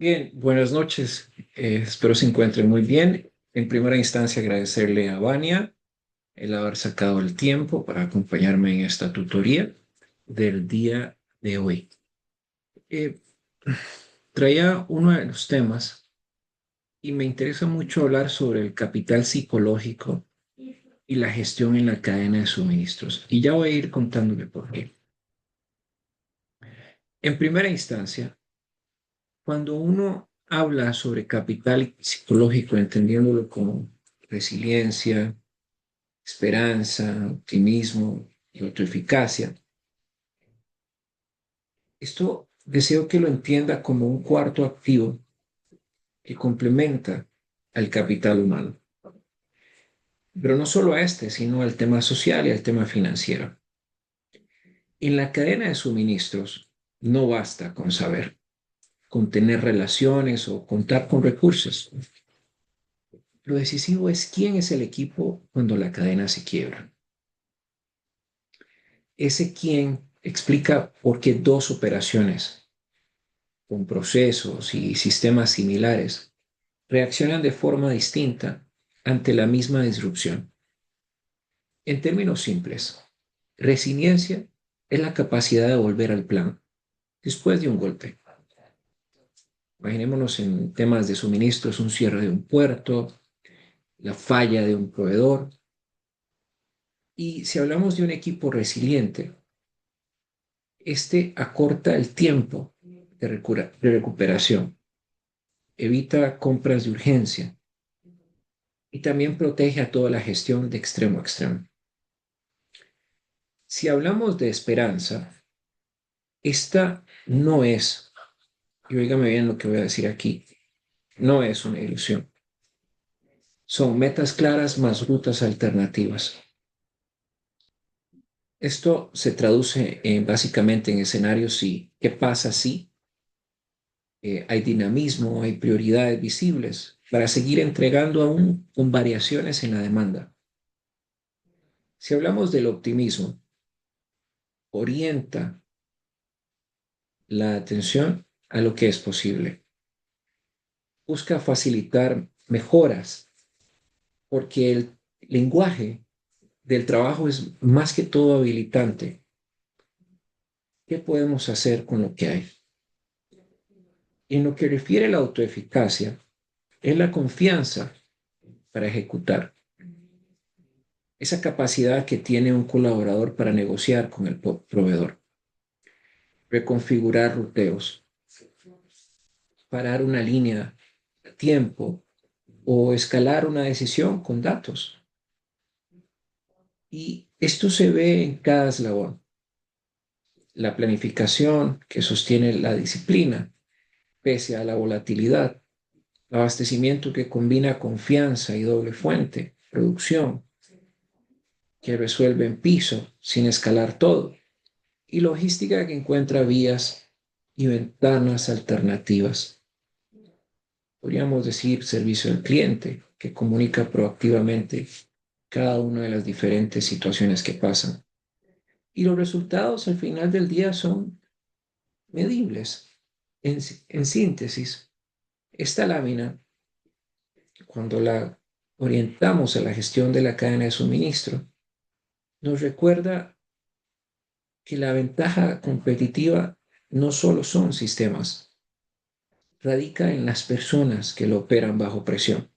Bien, buenas noches. Espero se encuentren muy bien. En primera instancia, agradecerle a Vania el haber sacado el tiempo para acompañarme en esta tutoría del día de hoy. Eh, Traía uno de los temas y me interesa mucho hablar sobre el capital psicológico y la gestión en la cadena de suministros. Y ya voy a ir contándole por qué. En primera instancia, cuando uno habla sobre capital psicológico, entendiéndolo como resiliencia, esperanza, optimismo y autoeficacia, esto deseo que lo entienda como un cuarto activo que complementa al capital humano, pero no solo a este, sino al tema social y al tema financiero. En la cadena de suministros no basta con saber, con tener relaciones o contar con recursos. Lo decisivo es quién es el equipo cuando la cadena se quiebra. Ese quién explica por qué dos operaciones con procesos y sistemas similares reaccionan de forma distinta ante la misma disrupción. En términos simples, resiliencia es la capacidad de volver al plan después de un golpe. Imaginémonos en temas de suministros, un cierre de un puerto, la falla de un proveedor. Y si hablamos de un equipo resiliente, este acorta el tiempo de recuperación, evita compras de urgencia y también protege a toda la gestión de extremo a extremo. Si hablamos de esperanza, esta no es, y óigame bien lo que voy a decir aquí, no es una ilusión. Son metas claras más rutas alternativas. Esto se traduce básicamente en escenarios si, ¿qué pasa si hay dinamismo, hay prioridades visibles para seguir entregando aún con variaciones en la demanda? Si hablamos del optimismo, orienta la atención a lo que es posible. Busca facilitar mejoras porque el lenguaje del trabajo es más que todo habilitante. ¿Qué podemos hacer con lo que hay? En lo que refiere a la autoeficacia, es la confianza para ejecutar. Esa capacidad que tiene un colaborador para negociar con el proveedor, reconfigurar ruteos, parar una línea a tiempo o escalar una decisión con datos. Y esto se ve en cada eslabón. La planificación que sostiene la disciplina, pese a la volatilidad. Abastecimiento que combina confianza y doble fuente. Producción que resuelve en piso sin escalar todo. Y logística que encuentra vías y ventanas alternativas. Podríamos decir servicio al cliente que comunica proactivamente cada una de las diferentes situaciones que pasan. Y los resultados al final del día son medibles. En síntesis, esta lámina, cuando la orientamos a la gestión de la cadena de suministro, nos recuerda que la ventaja competitiva no solo son sistemas, radica en las personas que lo operan bajo presión.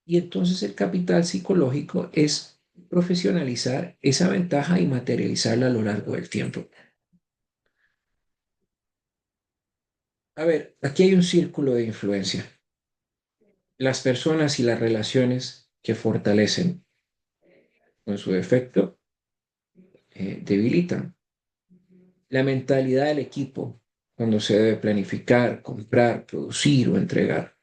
Y entonces el capital psicológico es profesionalizar esa ventaja y materializarla a lo largo del tiempo. A ver, aquí hay un círculo de influencia. Las personas y las relaciones que fortalecen, con su defecto, debilitan. La mentalidad del equipo, cuando se debe planificar, comprar, producir o entregar.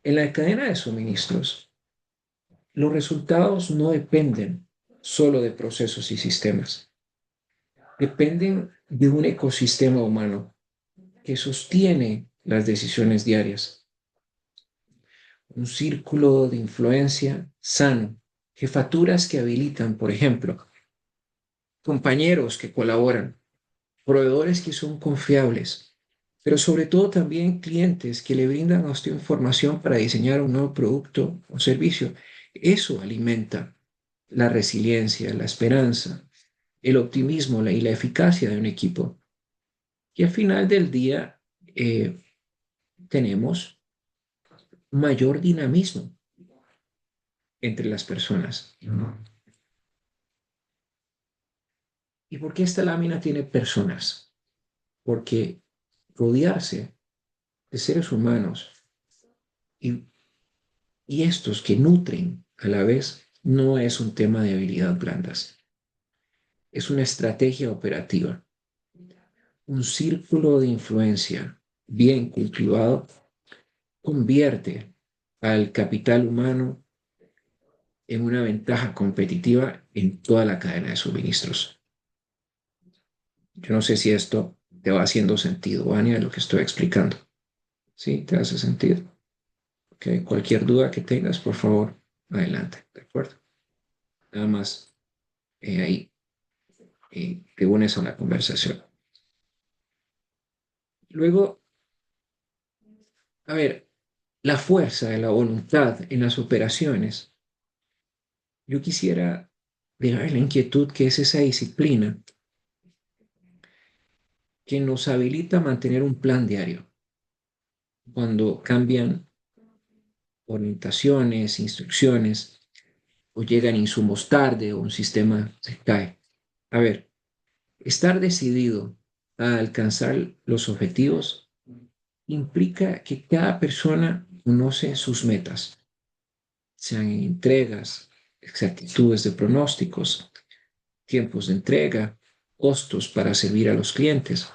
En la cadena de suministros, los resultados no dependen solo de procesos y sistemas. Dependen de un ecosistema humano que sostiene las decisiones diarias. Un círculo de influencia sano, jefaturas que habilitan, por ejemplo, compañeros que colaboran, proveedores que son confiables, pero sobre todo también clientes que le brindan a usted información para diseñar un nuevo producto o servicio. Eso alimenta la resiliencia, la esperanza, el optimismo y la eficacia de un equipo. Y al final del día eh, tenemos mayor dinamismo entre las personas. ¿Y por qué esta lámina tiene personas? Porque rodearse de seres humanos y, y estos que nutren a la vez no es un tema de habilidad blandas, es una estrategia operativa, un círculo de influencia bien cultivado convierte al capital humano en una ventaja competitiva en toda la cadena de suministros. Yo no sé si esto te va haciendo sentido, Vania, lo que estoy explicando. ¿Sí? ¿Te hace sentido? Okay. Cualquier duda que tengas, por favor, adelante, ¿de acuerdo? Nada más ahí te unes a la conversación. Luego, a ver, la fuerza de la voluntad en las operaciones. Yo quisiera dejar la inquietud que es esa disciplina que nos habilita a mantener un plan diario cuando cambian orientaciones, instrucciones o llegan insumos tarde o un sistema se cae. A ver, estar decidido a alcanzar los objetivos implica que cada persona conoce sus metas, sean en entregas, exactitudes de pronósticos, tiempos de entrega, costos para servir a los clientes.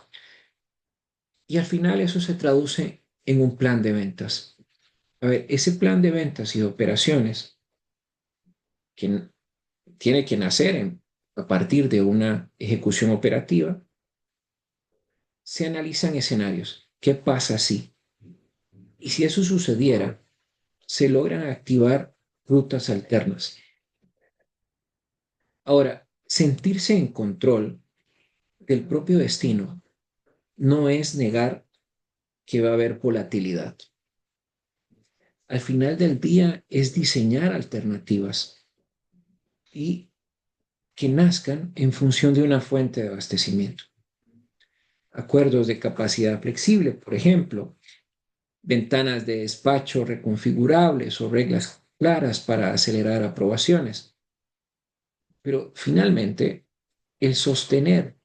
Y al final eso se traduce en un plan de ventas. A ver, ese plan de ventas y de operaciones que tiene que nacer a partir de una ejecución operativa, se analizan escenarios. ¿Qué pasa si? Y si eso sucediera, se logran activar rutas alternas. Ahora, sentirse en control del propio destino no es negar que va a haber volatilidad. Al final del día es diseñar alternativas y que nazcan en función de una fuente de abastecimiento. Acuerdos de capacidad flexible, por ejemplo, ventanas de despacho reconfigurables o reglas claras para acelerar aprobaciones. Pero finalmente, el sostener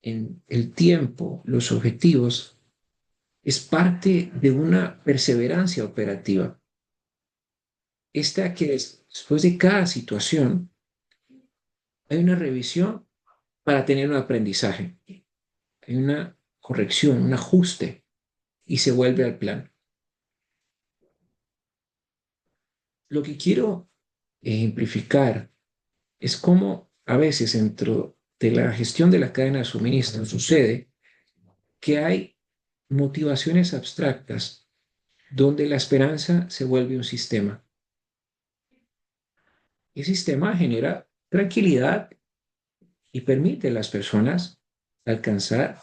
en el tiempo los objetivos es parte de una perseverancia operativa. Esta que después de cada situación hay una revisión para tener un aprendizaje, hay una corrección, un ajuste y se vuelve al plan. Lo que quiero ejemplificar es cómo a veces dentro de la gestión de la cadena de suministro sucede que hay motivaciones abstractas donde la esperanza se vuelve un sistema. Y el sistema genera tranquilidad y permite a las personas alcanzar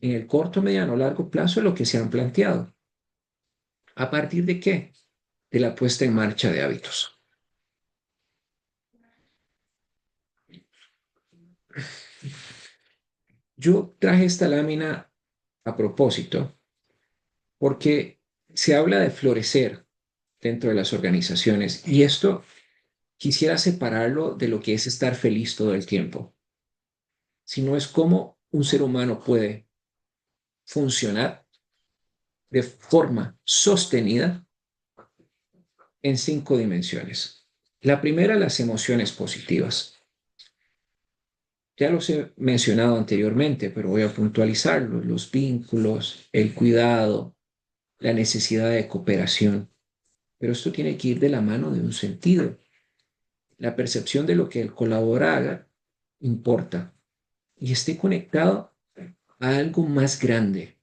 en el corto, mediano o largo plazo lo que se han planteado. ¿A partir de qué? De la puesta en marcha de hábitos. Yo traje esta lámina a propósito porque se habla de florecer dentro de las organizaciones y esto quisiera separarlo de lo que es estar feliz todo el tiempo, sino es cómo un ser humano puede funcionar de forma sostenida en 5 dimensiones. La primera, las emociones positivas. Ya los he mencionado anteriormente, pero voy a puntualizarlos: los vínculos, el cuidado, la necesidad de cooperación. Pero esto tiene que ir de la mano de un sentido. La percepción de lo que el colaborador haga importa y esté conectado a algo más grande.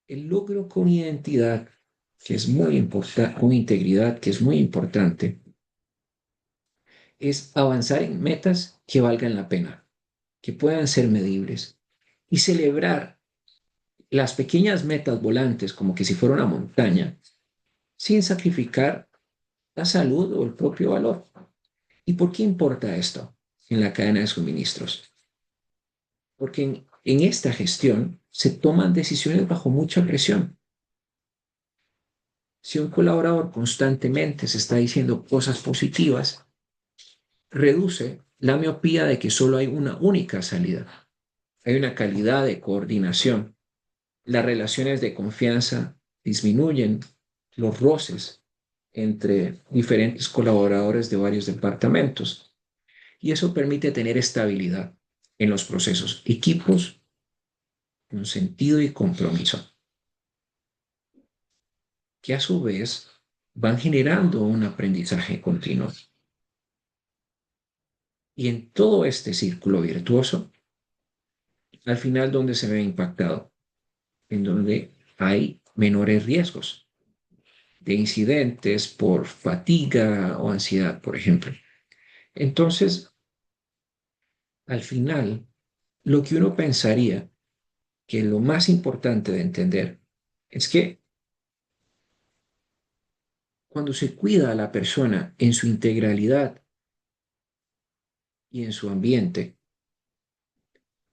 El logro con identidad, que es muy importante, con integridad, que es muy importante, es avanzar en metas que valgan la pena, que puedan ser medibles, y celebrar las pequeñas metas volantes como que si fuera una montaña, sin sacrificar la salud o el propio valor. ¿Y por qué importa esto en la cadena de suministros? Porque en esta gestión se toman decisiones bajo mucha presión. Si un colaborador constantemente se está diciendo cosas positivas, reduce la miopía de que solo hay una única salida. Hay una calidad de coordinación. Las relaciones de confianza disminuyen, los roces entre diferentes colaboradores de varios departamentos. Y eso permite tener estabilidad en los procesos, equipos con sentido y compromiso, que a su vez van generando un aprendizaje continuo. Y en todo este círculo virtuoso, al final, ¿dónde se ve impactado? En donde hay menores riesgos de incidentes por fatiga o ansiedad, por ejemplo. Entonces, al final, lo que uno pensaría que lo más importante de entender es que cuando se cuida a la persona en su integralidad y en su ambiente,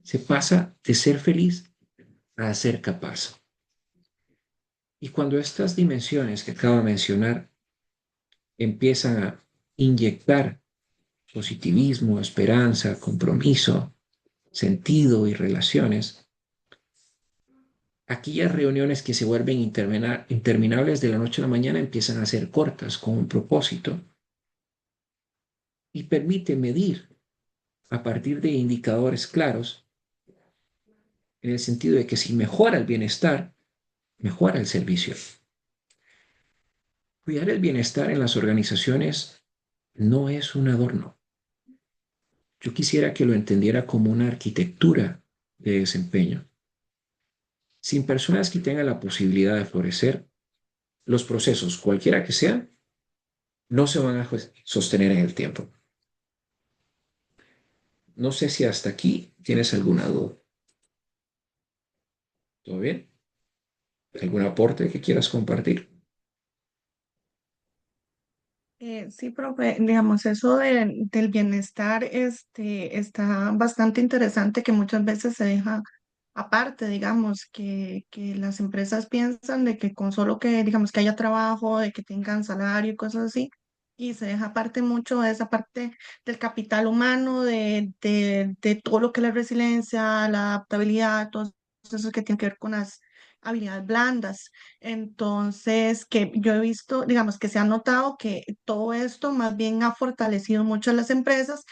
se pasa de ser feliz a ser capaz. Y cuando estas dimensiones que acabo de mencionar empiezan a inyectar positivismo, esperanza, compromiso, sentido y relaciones, aquellas reuniones que se vuelven interminables de la noche a la mañana empiezan a ser cortas con un propósito y permite medir a partir de indicadores claros en el sentido de que si mejora el bienestar, mejora el servicio. Cuidar el bienestar en las organizaciones no es un adorno. Yo quisiera que lo entendiera como una arquitectura de desempeño. Sin personas que tengan la posibilidad de florecer, los procesos, cualquiera que sean, no se van a sostener en el tiempo. No sé si hasta aquí tienes alguna duda. ¿Todo bien? ¿Algún aporte que quieras compartir? Sí, profe, digamos, eso del bienestar está bastante interesante que muchas veces se deja aparte, digamos, que las empresas piensan de que con solo que, digamos, que haya trabajo, de que tengan salario y cosas así, y se deja aparte mucho de esa parte del capital humano, de todo lo que es la resiliencia, la adaptabilidad, todo eso que tiene que ver con las habilidades blandas. Entonces, que yo he visto, digamos, que se ha notado que todo esto más bien ha fortalecido mucho a las empresas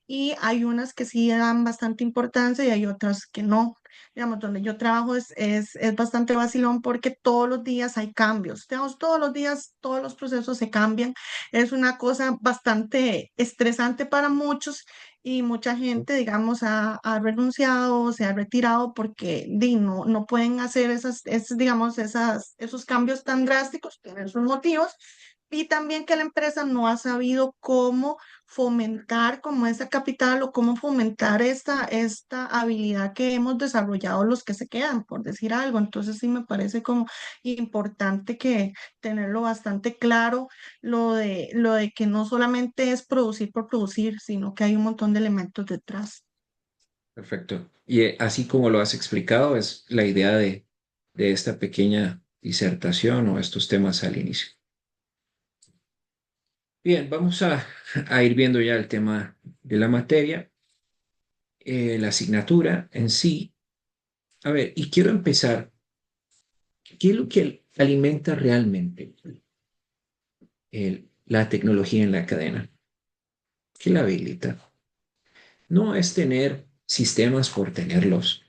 y hay unas que sí dan bastante importancia y hay otras que no. Digamos, donde yo trabajo es bastante vacilón porque todos los días hay cambios. Digamos, todos los días, todos los procesos se cambian. Es una cosa bastante estresante para muchos y mucha gente, digamos, ha renunciado, se ha retirado porque no pueden hacer digamos, esos cambios tan drásticos, tienen sus motivos, y también que la empresa no ha sabido cómo fomentar como ese capital o cómo fomentar esta habilidad que hemos desarrollado los que se quedan, por decir algo. Entonces sí me parece como importante que tenerlo bastante claro lo de que no solamente es producir por producir, sino que hay un montón de elementos detrás. Perfecto. Y así como lo has explicado, es la idea de esta pequeña disertación o estos temas al inicio. Bien, vamos a ir viendo ya el tema de la materia, la asignatura en sí. A ver, y quiero empezar. ¿Qué es lo que alimenta realmente la tecnología en la cadena? ¿Qué la habilita? No es tener sistemas por tenerlos,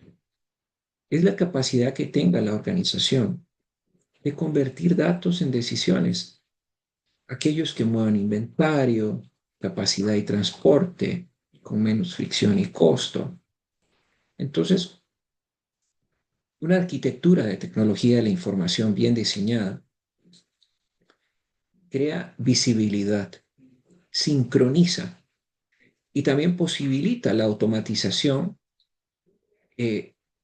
es la capacidad que tenga la organización de convertir datos en decisiones, aquellos que muevan inventario, capacidad y transporte, con menos fricción y costo. Entonces, una arquitectura de tecnología de la información bien diseñada crea visibilidad, sincroniza y también posibilita la automatización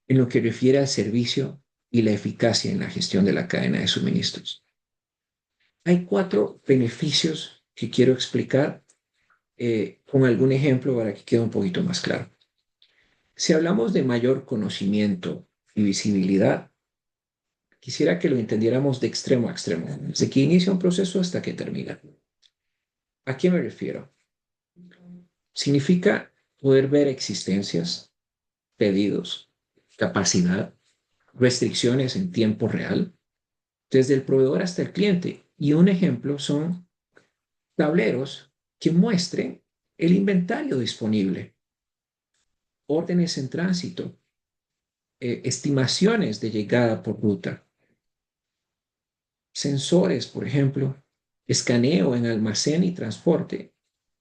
en lo que refiere al servicio y la eficacia en la gestión de la cadena de suministros. Hay 4 beneficios que quiero explicar con algún ejemplo para que quede un poquito más claro. Si hablamos de mayor conocimiento y visibilidad, quisiera que lo entendiéramos de extremo a extremo, desde que inicia un proceso hasta que termina. ¿A qué me refiero? Significa poder ver existencias, pedidos, capacidad, restricciones en tiempo real, desde el proveedor hasta el cliente. Y un ejemplo son tableros que muestren el inventario disponible, órdenes en tránsito, estimaciones de llegada por ruta, sensores, por ejemplo, escaneo en almacén y transporte,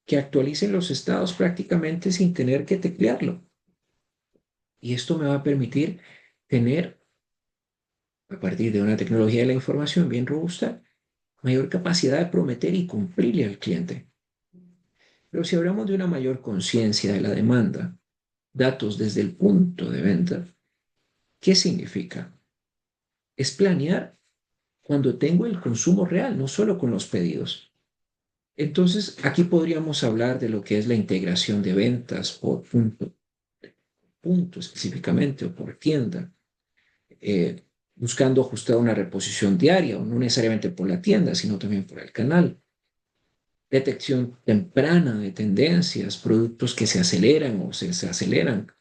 que actualicen los estados prácticamente sin tener que teclearlo. Y esto me va a permitir tener, a partir de una tecnología de la información bien robusta, mayor capacidad de prometer y cumplirle al cliente. Pero si hablamos de una mayor conciencia de la demanda, datos desde el punto de venta, ¿qué significa? Es planear cuando tengo el consumo real, no solo con los pedidos. Entonces, aquí podríamos hablar de lo que es la integración de ventas por punto específicamente o por tienda, buscando ajustar una reposición diaria, o no necesariamente por la tienda, sino también por el canal. Detección temprana de tendencias, productos que se aceleran o se aceleran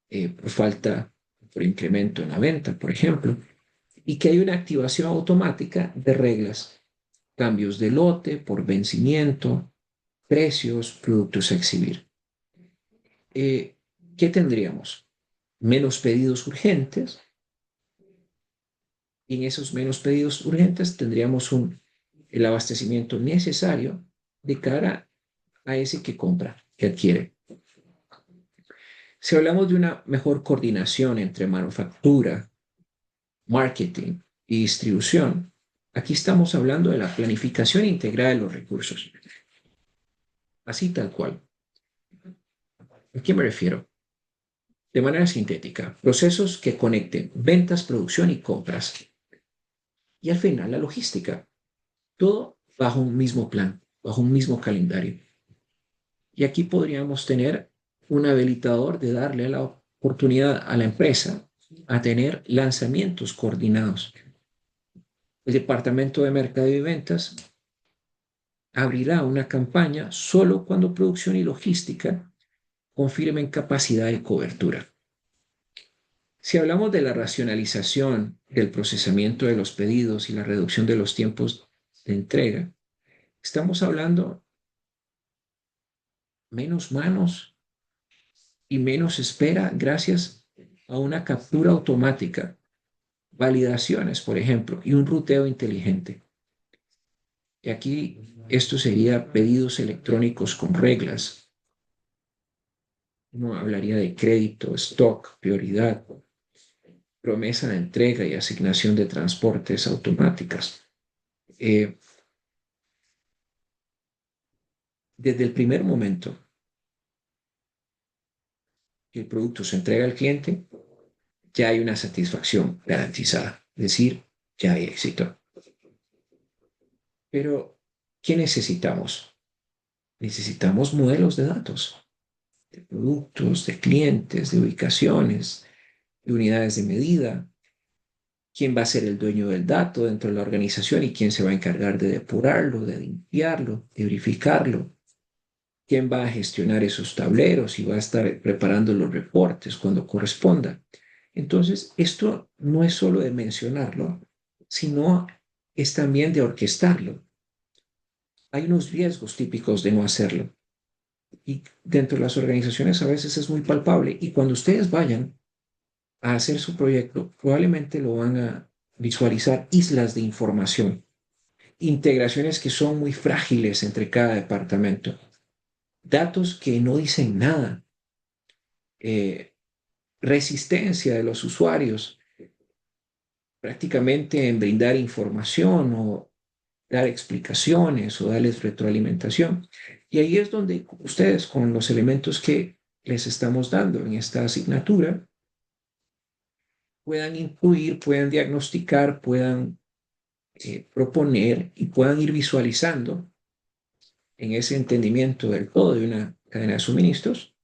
por falta, por incremento en la venta, por ejemplo, y que hay una activación automática de reglas, cambios de lote por vencimiento, precios, productos a exhibir. ¿Qué tendríamos? Menos pedidos urgentes, y en esos menos pedidos urgentes tendríamos el abastecimiento necesario de cara a ese que compra, que adquiere. Si hablamos de una mejor coordinación entre manufactura, marketing y distribución, aquí estamos hablando de la planificación integral de los recursos. Así tal cual. ¿A qué me refiero? De manera sintética, procesos que conecten ventas, producción y compras. Y al final la logística. Todo bajo un mismo plan, bajo un mismo calendario. Y aquí podríamos tener un habilitador de darle la oportunidad a la empresa a tener lanzamientos coordinados. El departamento de mercado y ventas abrirá una campaña solo cuando producción y logística confirmen capacidad de cobertura. Si hablamos de la racionalización del procesamiento de los pedidos y la reducción de los tiempos de entrega, estamos hablando menos manos y menos espera gracias a una captura automática, validaciones, por ejemplo, y un ruteo inteligente. Y aquí esto sería pedidos electrónicos con reglas. Uno hablaría de crédito, stock, prioridad, promesa de entrega y asignación de transportes automáticas. Eh, Desde el primer momento que el producto se entrega al cliente, ya hay una satisfacción garantizada, es decir, ya hay éxito. Pero, ¿qué necesitamos? Necesitamos modelos de datos, de productos, de clientes, de ubicaciones, de unidades de medida. ¿Quién va a ser el dueño del dato dentro de la organización y quién se va a encargar de depurarlo, de limpiarlo, de verificarlo? ¿Quién va a gestionar esos tableros y va a estar preparando los reportes cuando corresponda? Entonces, esto no es solo de mencionarlo, sino es también de orquestarlo. Hay unos riesgos típicos de no hacerlo. Y dentro de las organizaciones a veces es muy palpable. Y cuando ustedes vayan a hacer su proyecto, probablemente lo van a visualizar islas de información, integraciones que son muy frágiles entre cada departamento, datos que no dicen nada, eh, resistencia de los usuarios prácticamente en brindar información o dar explicaciones o darles retroalimentación. Y ahí es donde ustedes, con los elementos que les estamos dando en esta asignatura, puedan incluir, puedan diagnosticar, puedan proponer y puedan ir visualizando en ese entendimiento del todo de una cadena de suministros,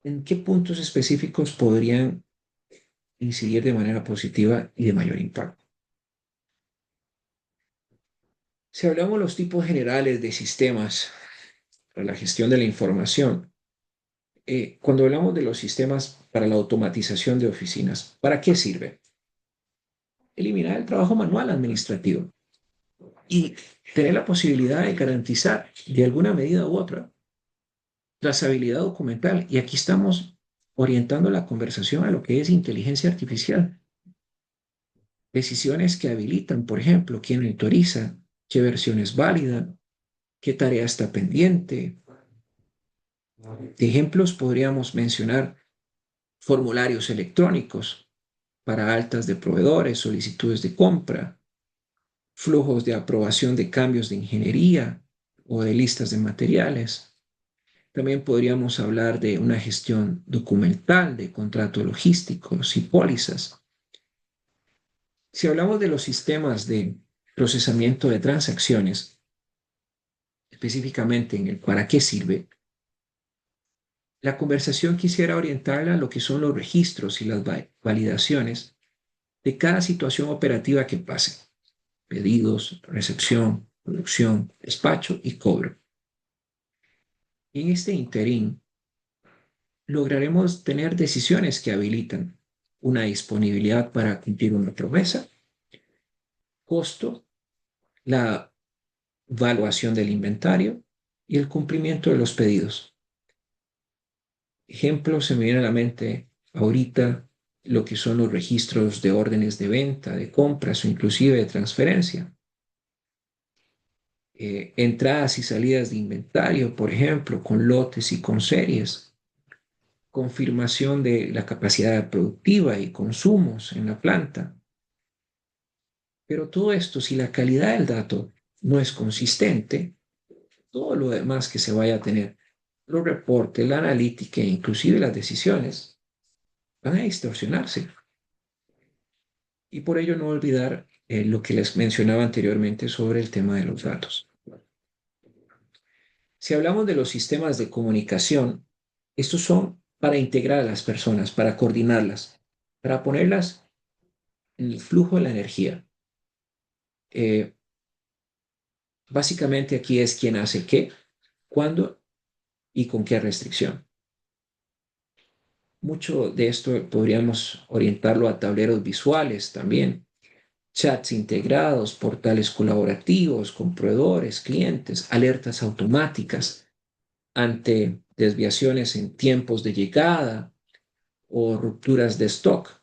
en qué puntos específicos podrían incidir de manera positiva y de mayor impacto. Si hablamos de los tipos generales de sistemas para la gestión de la información, cuando hablamos de los sistemas para la automatización de oficinas, ¿para qué sirve? Eliminar el trabajo manual administrativo y tener la posibilidad de garantizar de alguna medida u otra trazabilidad documental. Y aquí estamos orientando la conversación a lo que es inteligencia artificial. Decisiones que habilitan, por ejemplo, quién autoriza, qué versión es válida, qué tarea está pendiente. De ejemplos podríamos mencionar formularios electrónicos para altas de proveedores, solicitudes de compra, flujos de aprobación de cambios de ingeniería o de listas de materiales. También podríamos hablar de una gestión documental de contratos logísticos y pólizas. Si hablamos de los sistemas de procesamiento de transacciones, específicamente en el para qué sirve, la conversación quisiera orientarla a lo que son los registros y las validaciones de cada situación operativa que pase: pedidos, recepción, producción, despacho y cobro. Y en este interín lograremos tener decisiones que habilitan una disponibilidad para cumplir una promesa, costo, la evaluación del inventario y el cumplimiento de los pedidos. Ejemplos se me viene a la mente ahorita lo que son los registros de órdenes de venta, de compras o inclusive de transferencia. Entradas y salidas de inventario, por ejemplo, con lotes y con series, confirmación de la capacidad productiva y consumos en la planta. Pero todo esto, si la calidad del dato no es consistente, todo lo demás que se vaya a tener, los reportes, la analítica e inclusive las decisiones, van a distorsionarse. Y por ello no olvidar lo que les mencionaba anteriormente sobre el tema de los datos. Si hablamos de los sistemas de comunicación, estos son para integrar a las personas, para coordinarlas, para ponerlas en el flujo de la energía. Eh, Básicamente aquí es quién hace qué, cuándo y con qué restricción. Mucho de esto podríamos orientarlo a tableros visuales también, chats integrados, portales colaborativos con proveedores, clientes, alertas automáticas ante desviaciones en tiempos de llegada o rupturas de stock.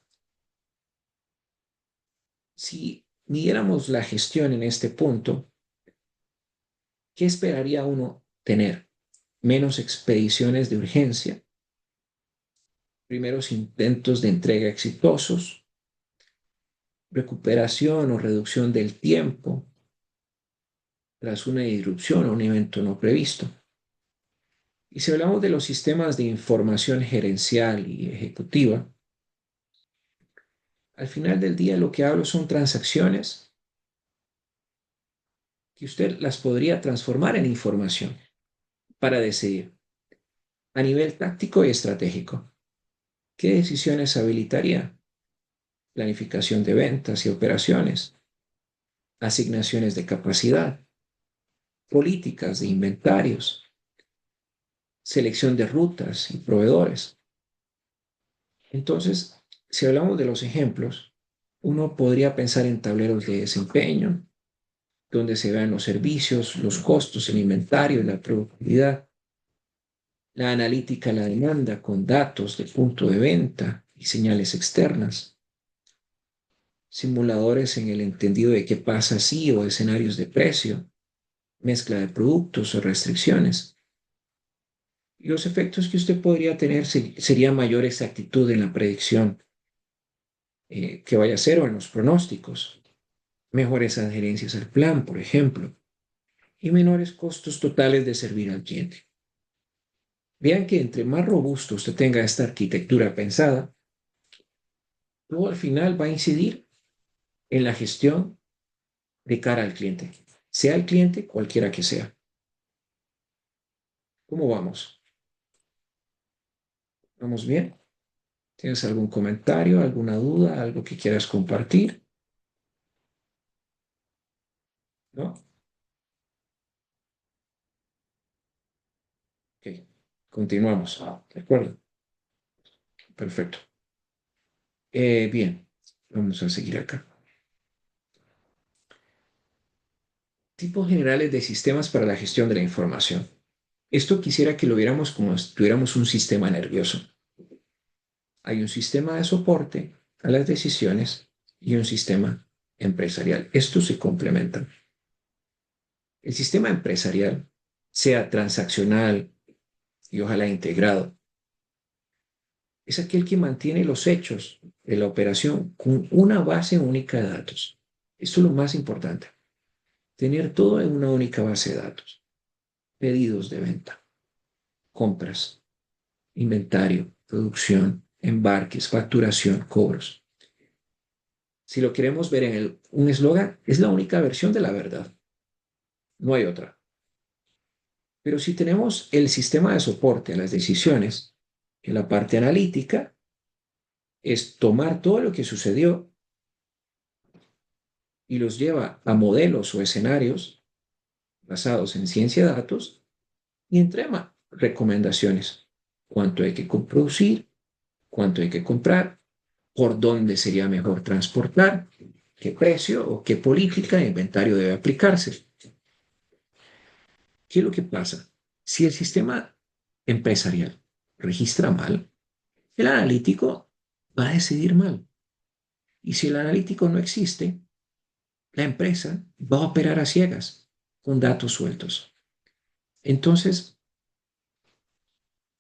Si midiéramos la gestión en este punto, ¿qué esperaría uno tener? Menos expediciones de urgencia, primeros intentos de entrega exitosos, recuperación o reducción del tiempo tras una disrupción o un evento no previsto. Y si hablamos de los sistemas de información gerencial y ejecutiva, al final del día lo que hablo son transacciones que usted las podría transformar en información para decidir a nivel táctico y estratégico. ¿Qué decisiones habilitaría? Planificación de ventas y operaciones, asignaciones de capacidad, políticas de inventarios, selección de rutas y proveedores. Entonces, si hablamos de los ejemplos, uno podría pensar en tableros de desempeño, donde se vean los servicios, los costos, el inventario, la productividad, la analítica, la demanda con datos de punto de venta y señales externas, simuladores en el entendido de qué pasa si o escenarios de precio, mezcla de productos o restricciones. Y los efectos que usted podría tener sería mayor exactitud en la predicción que vaya a hacer o en los pronósticos, mejores adherencias al plan, por ejemplo, y menores costos totales de servir al cliente. Vean que entre más robusto usted tenga esta arquitectura pensada, todo al final va a incidir en la gestión de cara al cliente, sea el cliente cualquiera que sea. ¿Cómo vamos? ¿Vamos bien? ¿Tienes algún comentario, alguna duda, algo que quieras compartir? ¿No? Ok, continuamos. ¿De acuerdo? Perfecto. Bien, vamos a seguir acá. Tipos generales de sistemas para la gestión de la información. Esto quisiera que lo viéramos como si tuviéramos un sistema nervioso. Hay un sistema de soporte a las decisiones y un sistema empresarial. Estos se complementan. El sistema empresarial, sea transaccional y ojalá integrado, es aquel que mantiene los hechos de la operación con una base única de datos. Esto es lo más importante. Tener todo en una única base de datos. Pedidos de venta, compras, inventario, producción, embarques, facturación, cobros. Si lo queremos ver en un eslogan, es la única versión de la verdad. No hay otra. Pero si tenemos el sistema de soporte a las decisiones, en la parte analítica es tomar todo lo que sucedió y los lleva a modelos o escenarios basados en ciencia de datos y entrega recomendaciones. Cuánto hay que producir, cuánto hay que comprar, por dónde sería mejor transportar, qué precio o qué política de inventario debe aplicarse. ¿Qué es lo que pasa? Si el sistema empresarial registra mal, el analítico va a decidir mal. Y si el analítico no existe, la empresa va a operar a ciegas, con datos sueltos. Entonces,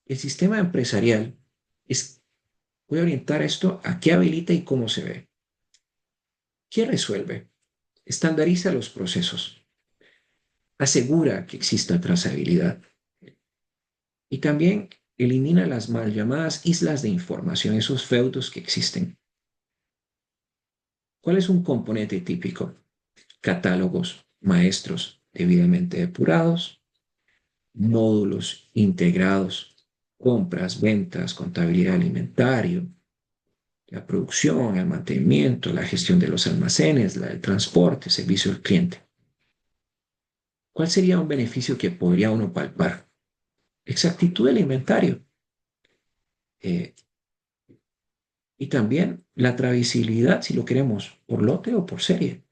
el sistema empresarial es, voy a orientar esto a qué habilita y cómo se ve. ¿Qué resuelve? Estandariza los procesos, asegura que exista trazabilidad y también elimina las mal llamadas islas de información, esos feudos que existen. ¿Cuál es un componente típico? Catálogos maestros debidamente depurados, módulos integrados, compras, ventas, contabilidad alimentario, la producción, el mantenimiento, la gestión de los almacenes, el transporte, servicio al cliente. ¿Cuál sería un beneficio que podría uno palpar? Exactitud del inventario eh, y también la trazabilidad, si lo queremos, por lote o por serie.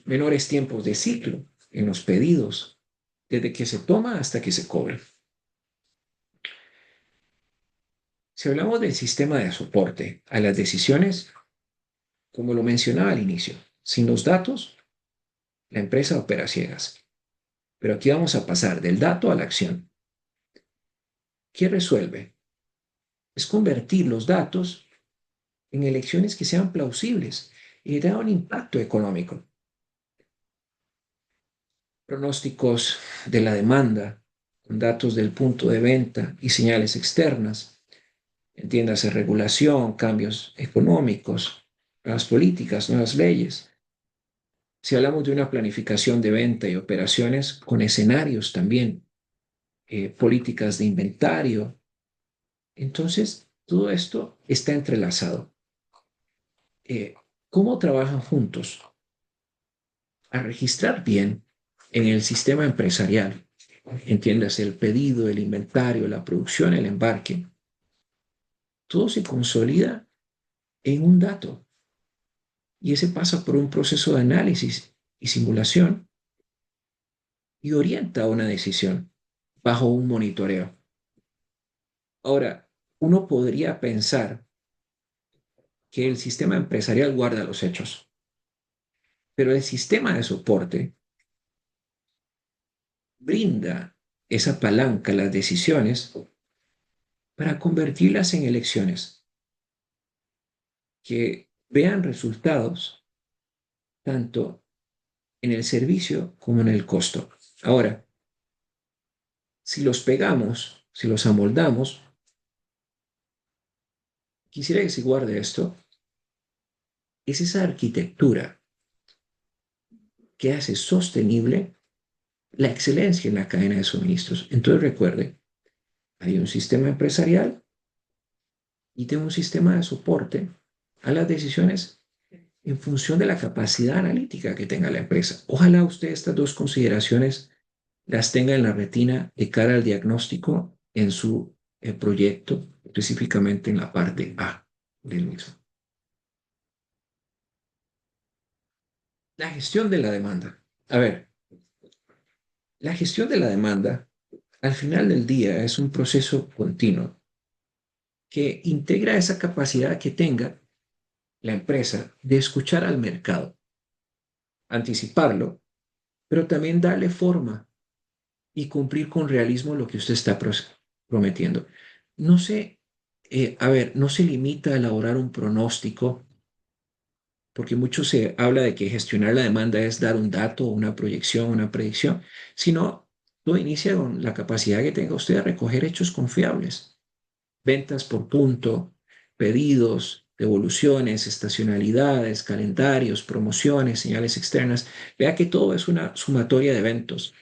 Menores tiempos de ciclo en los pedidos, desde que se toma hasta que se cobra. Si hablamos del sistema de soporte a las decisiones, como lo mencionaba al inicio, sin los datos, la empresa opera a ciegas. Pero aquí vamos a pasar del dato a la acción. ¿Qué resuelve? Es convertir los datos en elecciones que sean plausibles y que tengan un impacto económico. Pronósticos de la demanda, con datos del punto de venta y señales externas, entiéndase regulación, cambios económicos, nuevas políticas, nuevas leyes. Si hablamos de una planificación de venta y operaciones con escenarios también, políticas de inventario, entonces todo esto está entrelazado. Eh, ¿Cómo trabajan juntos? A registrar bien en el sistema empresarial, entiéndase el pedido, el inventario, la producción, el embarque, todo se consolida en un dato y ese pasa por un proceso de análisis y simulación y orienta a una decisión bajo un monitoreo. Ahora, uno podría pensar que el sistema empresarial guarda los hechos, pero el sistema de soporte brinda esa palanca, las decisiones, para convertirlas en elecciones que vean resultados tanto en el servicio como en el costo. Ahora, si los pegamos, si los amoldamos, quisiera que se guarde esto. Es esa arquitectura que hace sostenible la excelencia en la cadena de suministros. Entonces recuerde, hay un sistema empresarial y tengo un sistema de soporte a las decisiones en función de la capacidad analítica que tenga la empresa. Ojalá usted estas dos consideraciones las tenga en la retina de cara al diagnóstico en su proyecto, específicamente en la parte A del mismo. La gestión de la demanda. A ver, la gestión de la demanda al final del día es un proceso continuo que integra esa capacidad que tenga la empresa de escuchar al mercado, anticiparlo, pero también darle forma y cumplir con realismo lo que usted está prometiendo. No se, a ver, no se limita a elaborar un pronóstico, porque mucho se habla de que gestionar la demanda es dar un dato, una proyección, una predicción, sino todo inicia con la capacidad que tenga usted de recoger hechos confiables, ventas por punto, pedidos, devoluciones, estacionalidades, calendarios, promociones, señales externas. Vea que todo es una sumatoria de eventos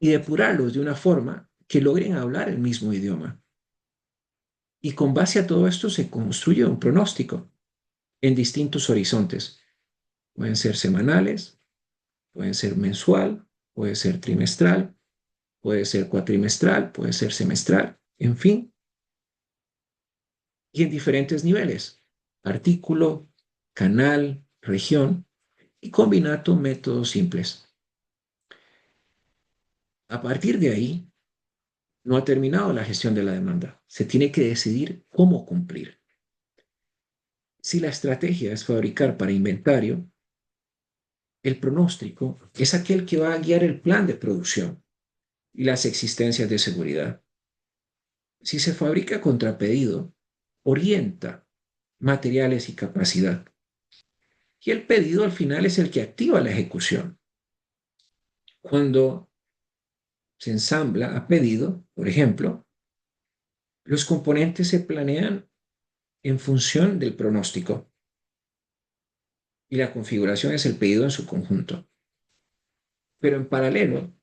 y depurarlos de una forma que logren hablar el mismo idioma. Y con base a todo esto se construye un pronóstico en distintos horizontes. Pueden ser semanales, pueden ser mensual, puede ser trimestral, puede ser cuatrimestral, puede ser semestral, en fin, y en diferentes niveles, artículo, canal, región y combinato métodos simples. A partir de ahí, no ha terminado la gestión de la demanda. Se tiene que decidir cómo cumplir. Si la estrategia es fabricar para inventario, el pronóstico es aquel que va a guiar el plan de producción y las existencias de seguridad. Si se fabrica contra pedido, orienta materiales y capacidad. Y el pedido al final es el que activa la ejecución. Cuando se ensambla a pedido, por ejemplo, los componentes se planean en función del pronóstico y la configuración es el pedido en su conjunto. Pero en paralelo,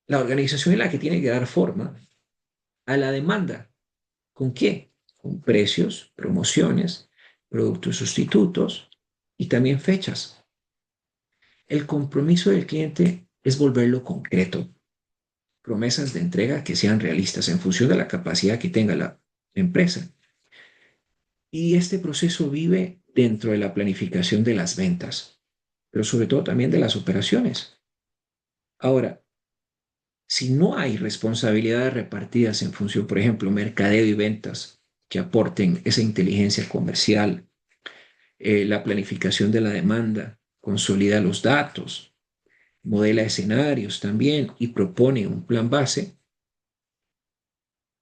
la organización es la que tiene que dar forma a la demanda. ¿Con qué? Con precios, promociones, productos sustitutos y también fechas. El compromiso del cliente es volverlo concreto, promesas de entrega que sean realistas en función de la capacidad que tenga la empresa. Y este proceso vive dentro de la planificación de las ventas, pero sobre todo también de las operaciones. Ahora, si no hay responsabilidades repartidas en función, por ejemplo, mercadeo y ventas que aporten esa inteligencia comercial, la planificación de la demanda, consolida los datos, modela escenarios también y propone un plan base,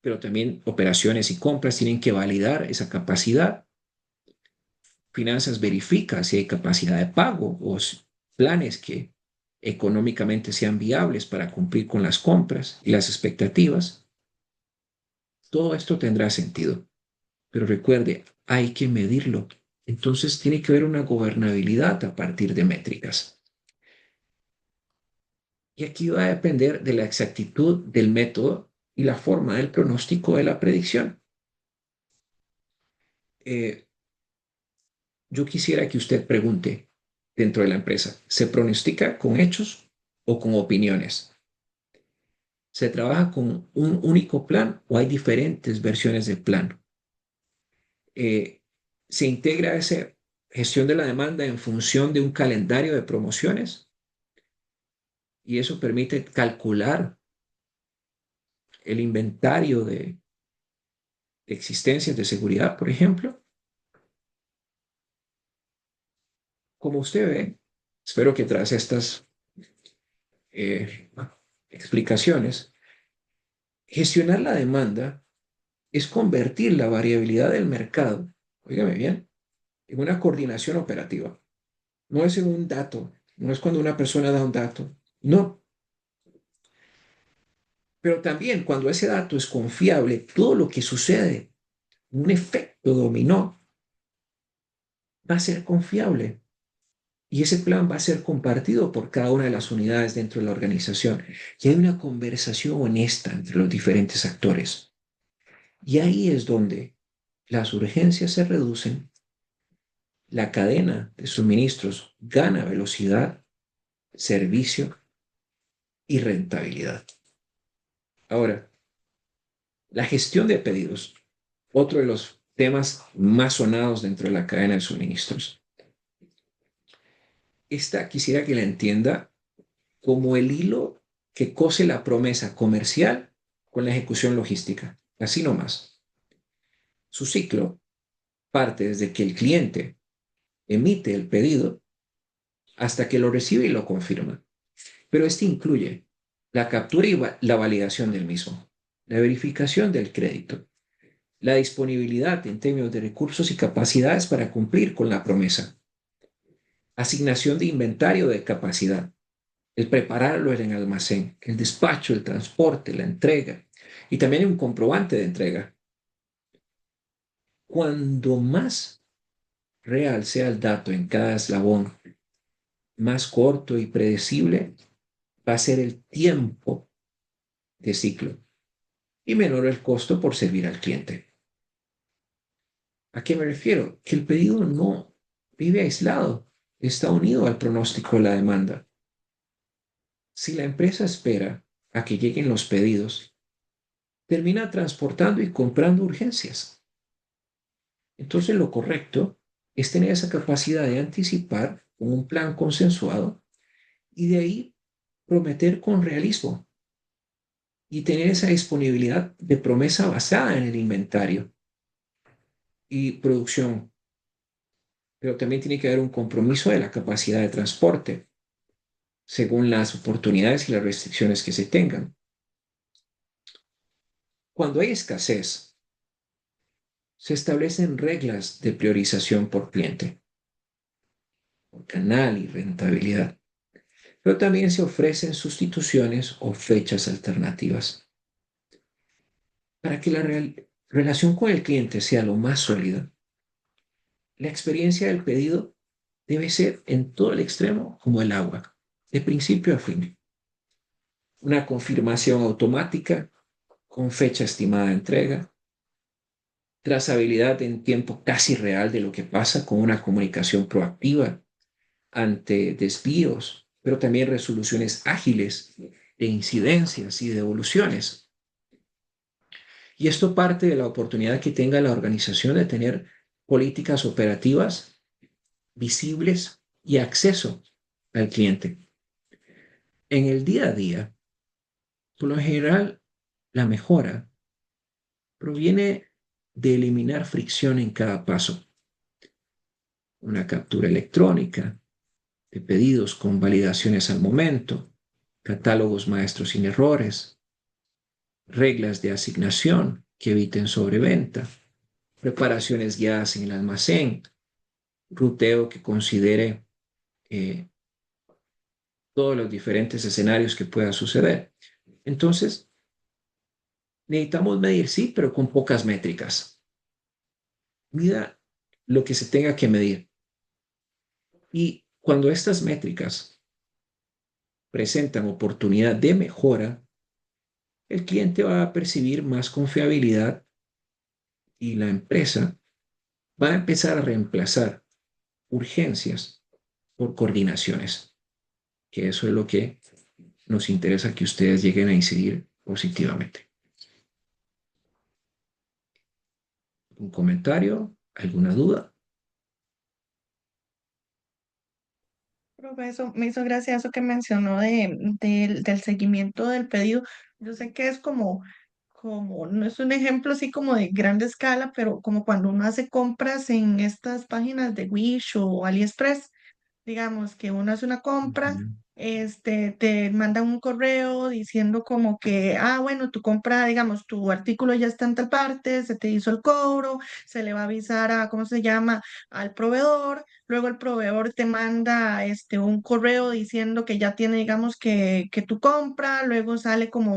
pero también operaciones y compras tienen que validar esa capacidad. Finanzas verifica si hay capacidad de pago o planes que económicamente sean viables para cumplir con las compras y las expectativas. Todo esto tendrá sentido, pero recuerde, hay que medirlo. Entonces tiene que haber una gobernabilidad a partir de métricas. Y aquí va a depender de la exactitud del método y la forma del pronóstico de la predicción. Eh, yo quisiera que usted pregunte dentro de la empresa, ¿se pronostica con hechos o con opiniones? ¿Se trabaja con un único plan o hay diferentes versiones del plan? Eh, ¿Se integra esa gestión de la demanda en función de un calendario de promociones? Y eso permite calcular el inventario de existencias de seguridad, por ejemplo. Como usted ve, espero que tras estas eh, explicaciones, gestionar la demanda es convertir la variabilidad del mercado, óigame bien, en una coordinación operativa. No es en un dato, no es cuando una persona da un dato, no. Pero también cuando ese dato es confiable, todo lo que sucede, un efecto dominó, va a ser confiable y ese plan va a ser compartido por cada una de las unidades dentro de la organización. Y hay una conversación honesta entre los diferentes actores. Y ahí es donde las urgencias se reducen, la cadena de suministros gana velocidad, servicio y rentabilidad. Ahora, la gestión de pedidos, otro de los temas más sonados dentro de la cadena de suministros. Esta quisiera que la entienda como el hilo que cose la promesa comercial con la ejecución logística. Así nomás. Su ciclo parte desde que el cliente emite el pedido hasta que lo recibe y lo confirma. Pero este incluye la captura y la validación del mismo, la verificación del crédito, la disponibilidad en términos de recursos y capacidades para cumplir con la promesa, asignación de inventario de capacidad, el prepararlo en el almacén, el despacho, el transporte, la entrega y también un comprobante de entrega. Cuando más real sea el dato en cada eslabón, más corto y predecible va a ser el tiempo de ciclo y menor el costo por servir al cliente. ¿A qué me refiero? Que el pedido no vive aislado, está unido al pronóstico de la demanda. Si la empresa espera a que lleguen los pedidos, termina transportando y comprando urgencias. Entonces lo correcto es tener esa capacidad de anticipar con un plan consensuado y de ahí prometer con realismo y tener esa disponibilidad de promesa basada en el inventario y producción. Pero también tiene que haber un compromiso de la capacidad de transporte según las oportunidades y las restricciones que se tengan. Cuando hay escasez, se establecen reglas de priorización por cliente, por canal y rentabilidad, pero también se ofrecen sustituciones o fechas alternativas. Para que la relación con el cliente sea lo más sólida, la experiencia del pedido debe ser en todo el extremo como el agua, de principio a fin. Una confirmación automática con fecha estimada de entrega, trazabilidad en tiempo casi real de lo que pasa con una comunicación proactiva ante desvíos, pero también resoluciones ágiles de incidencias y de evoluciones. Y esto parte de la oportunidad que tenga la organización de tener políticas operativas visibles y acceso al cliente. En el día a día, por lo general, la mejora proviene de eliminar fricción en cada paso. Una captura electrónica de pedidos con validaciones al momento, catálogos maestros sin errores, reglas de asignación que eviten sobreventa, preparaciones guiadas en el almacén, ruteo que considere eh, todos los diferentes escenarios que puedan suceder. Entonces, necesitamos medir, sí, pero con pocas métricas. Mida lo que se tenga que medir. Y cuando estas métricas presentan oportunidad de mejora, el cliente va a percibir más confiabilidad y la empresa va a empezar a reemplazar urgencias por coordinaciones, que eso es lo que nos interesa que ustedes lleguen a incidir positivamente. ¿Un comentario? ¿Alguna duda? Profe, eso me hizo gracia eso que mencionó del seguimiento del pedido. Yo sé que es como, no es un ejemplo así como de grande escala, pero como cuando uno hace compras en estas páginas de Wish o AliExpress, digamos que uno hace una compra, Ujú. te mandan un correo diciendo como que, bueno, tu compra, digamos, tu artículo ya está en tal parte, se te hizo el cobro, se le va a avisar a, ¿cómo se llama?, al proveedor. Luego el proveedor te manda un correo diciendo que ya tiene, digamos, que tu compra, luego sale como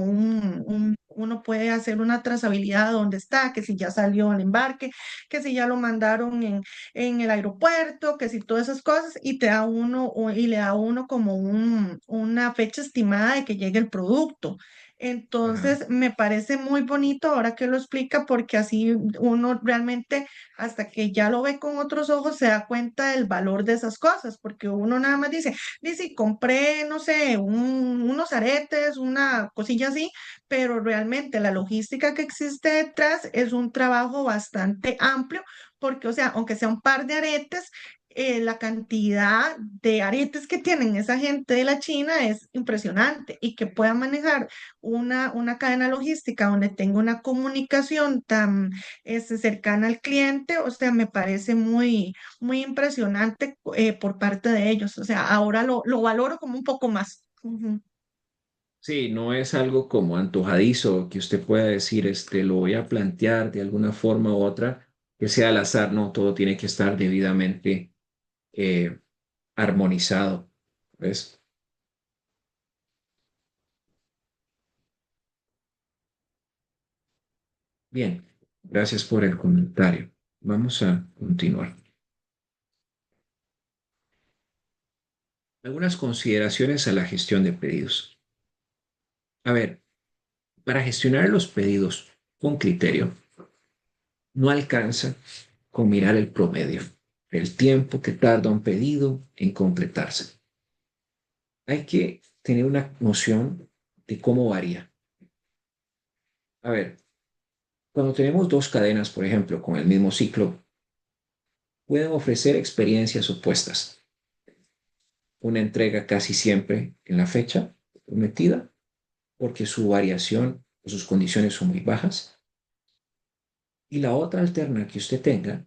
uno puede hacer una trazabilidad de dónde está, que si ya salió al embarque, que si ya lo mandaron en el aeropuerto, que si todas esas cosas, y te da uno, y le da a uno como una fecha estimada de que llegue el producto. Ajá. Entonces, me parece muy bonito ahora que lo explica, porque así uno realmente, hasta que ya lo ve con otros ojos, se da cuenta del valor de esas cosas, porque uno nada más dice, compré, no sé, unos aretes, una cosilla así, pero realmente la logística que existe detrás es un trabajo bastante amplio, porque, o sea, aunque sea un par de aretes, la cantidad de aretes que tienen esa gente de la China es impresionante, y que puedan manejar una cadena logística donde tenga una comunicación tan cercana al cliente, o sea, me parece muy impresionante por parte de ellos. O sea, ahora lo valoro como un poco más. Ujú. Sí, no es algo como antojadizo que usted pueda decir, lo voy a plantear de alguna forma u otra, que sea al azar, no, todo tiene que estar debidamente eh, armonizado, ¿ves? Bien, gracias por el comentario. Vamos a continuar. Algunas consideraciones a la gestión de pedidos. A ver, para gestionar los pedidos con criterio, no alcanza con mirar el promedio, el tiempo que tarda un pedido en completarse. Hay que tener una noción de cómo varía. A ver, cuando tenemos dos cadenas, por ejemplo, con el mismo ciclo, pueden ofrecer experiencias opuestas. Una entrega casi siempre en la fecha prometida porque su variación o sus condiciones son muy bajas. Y la otra alterna que usted tenga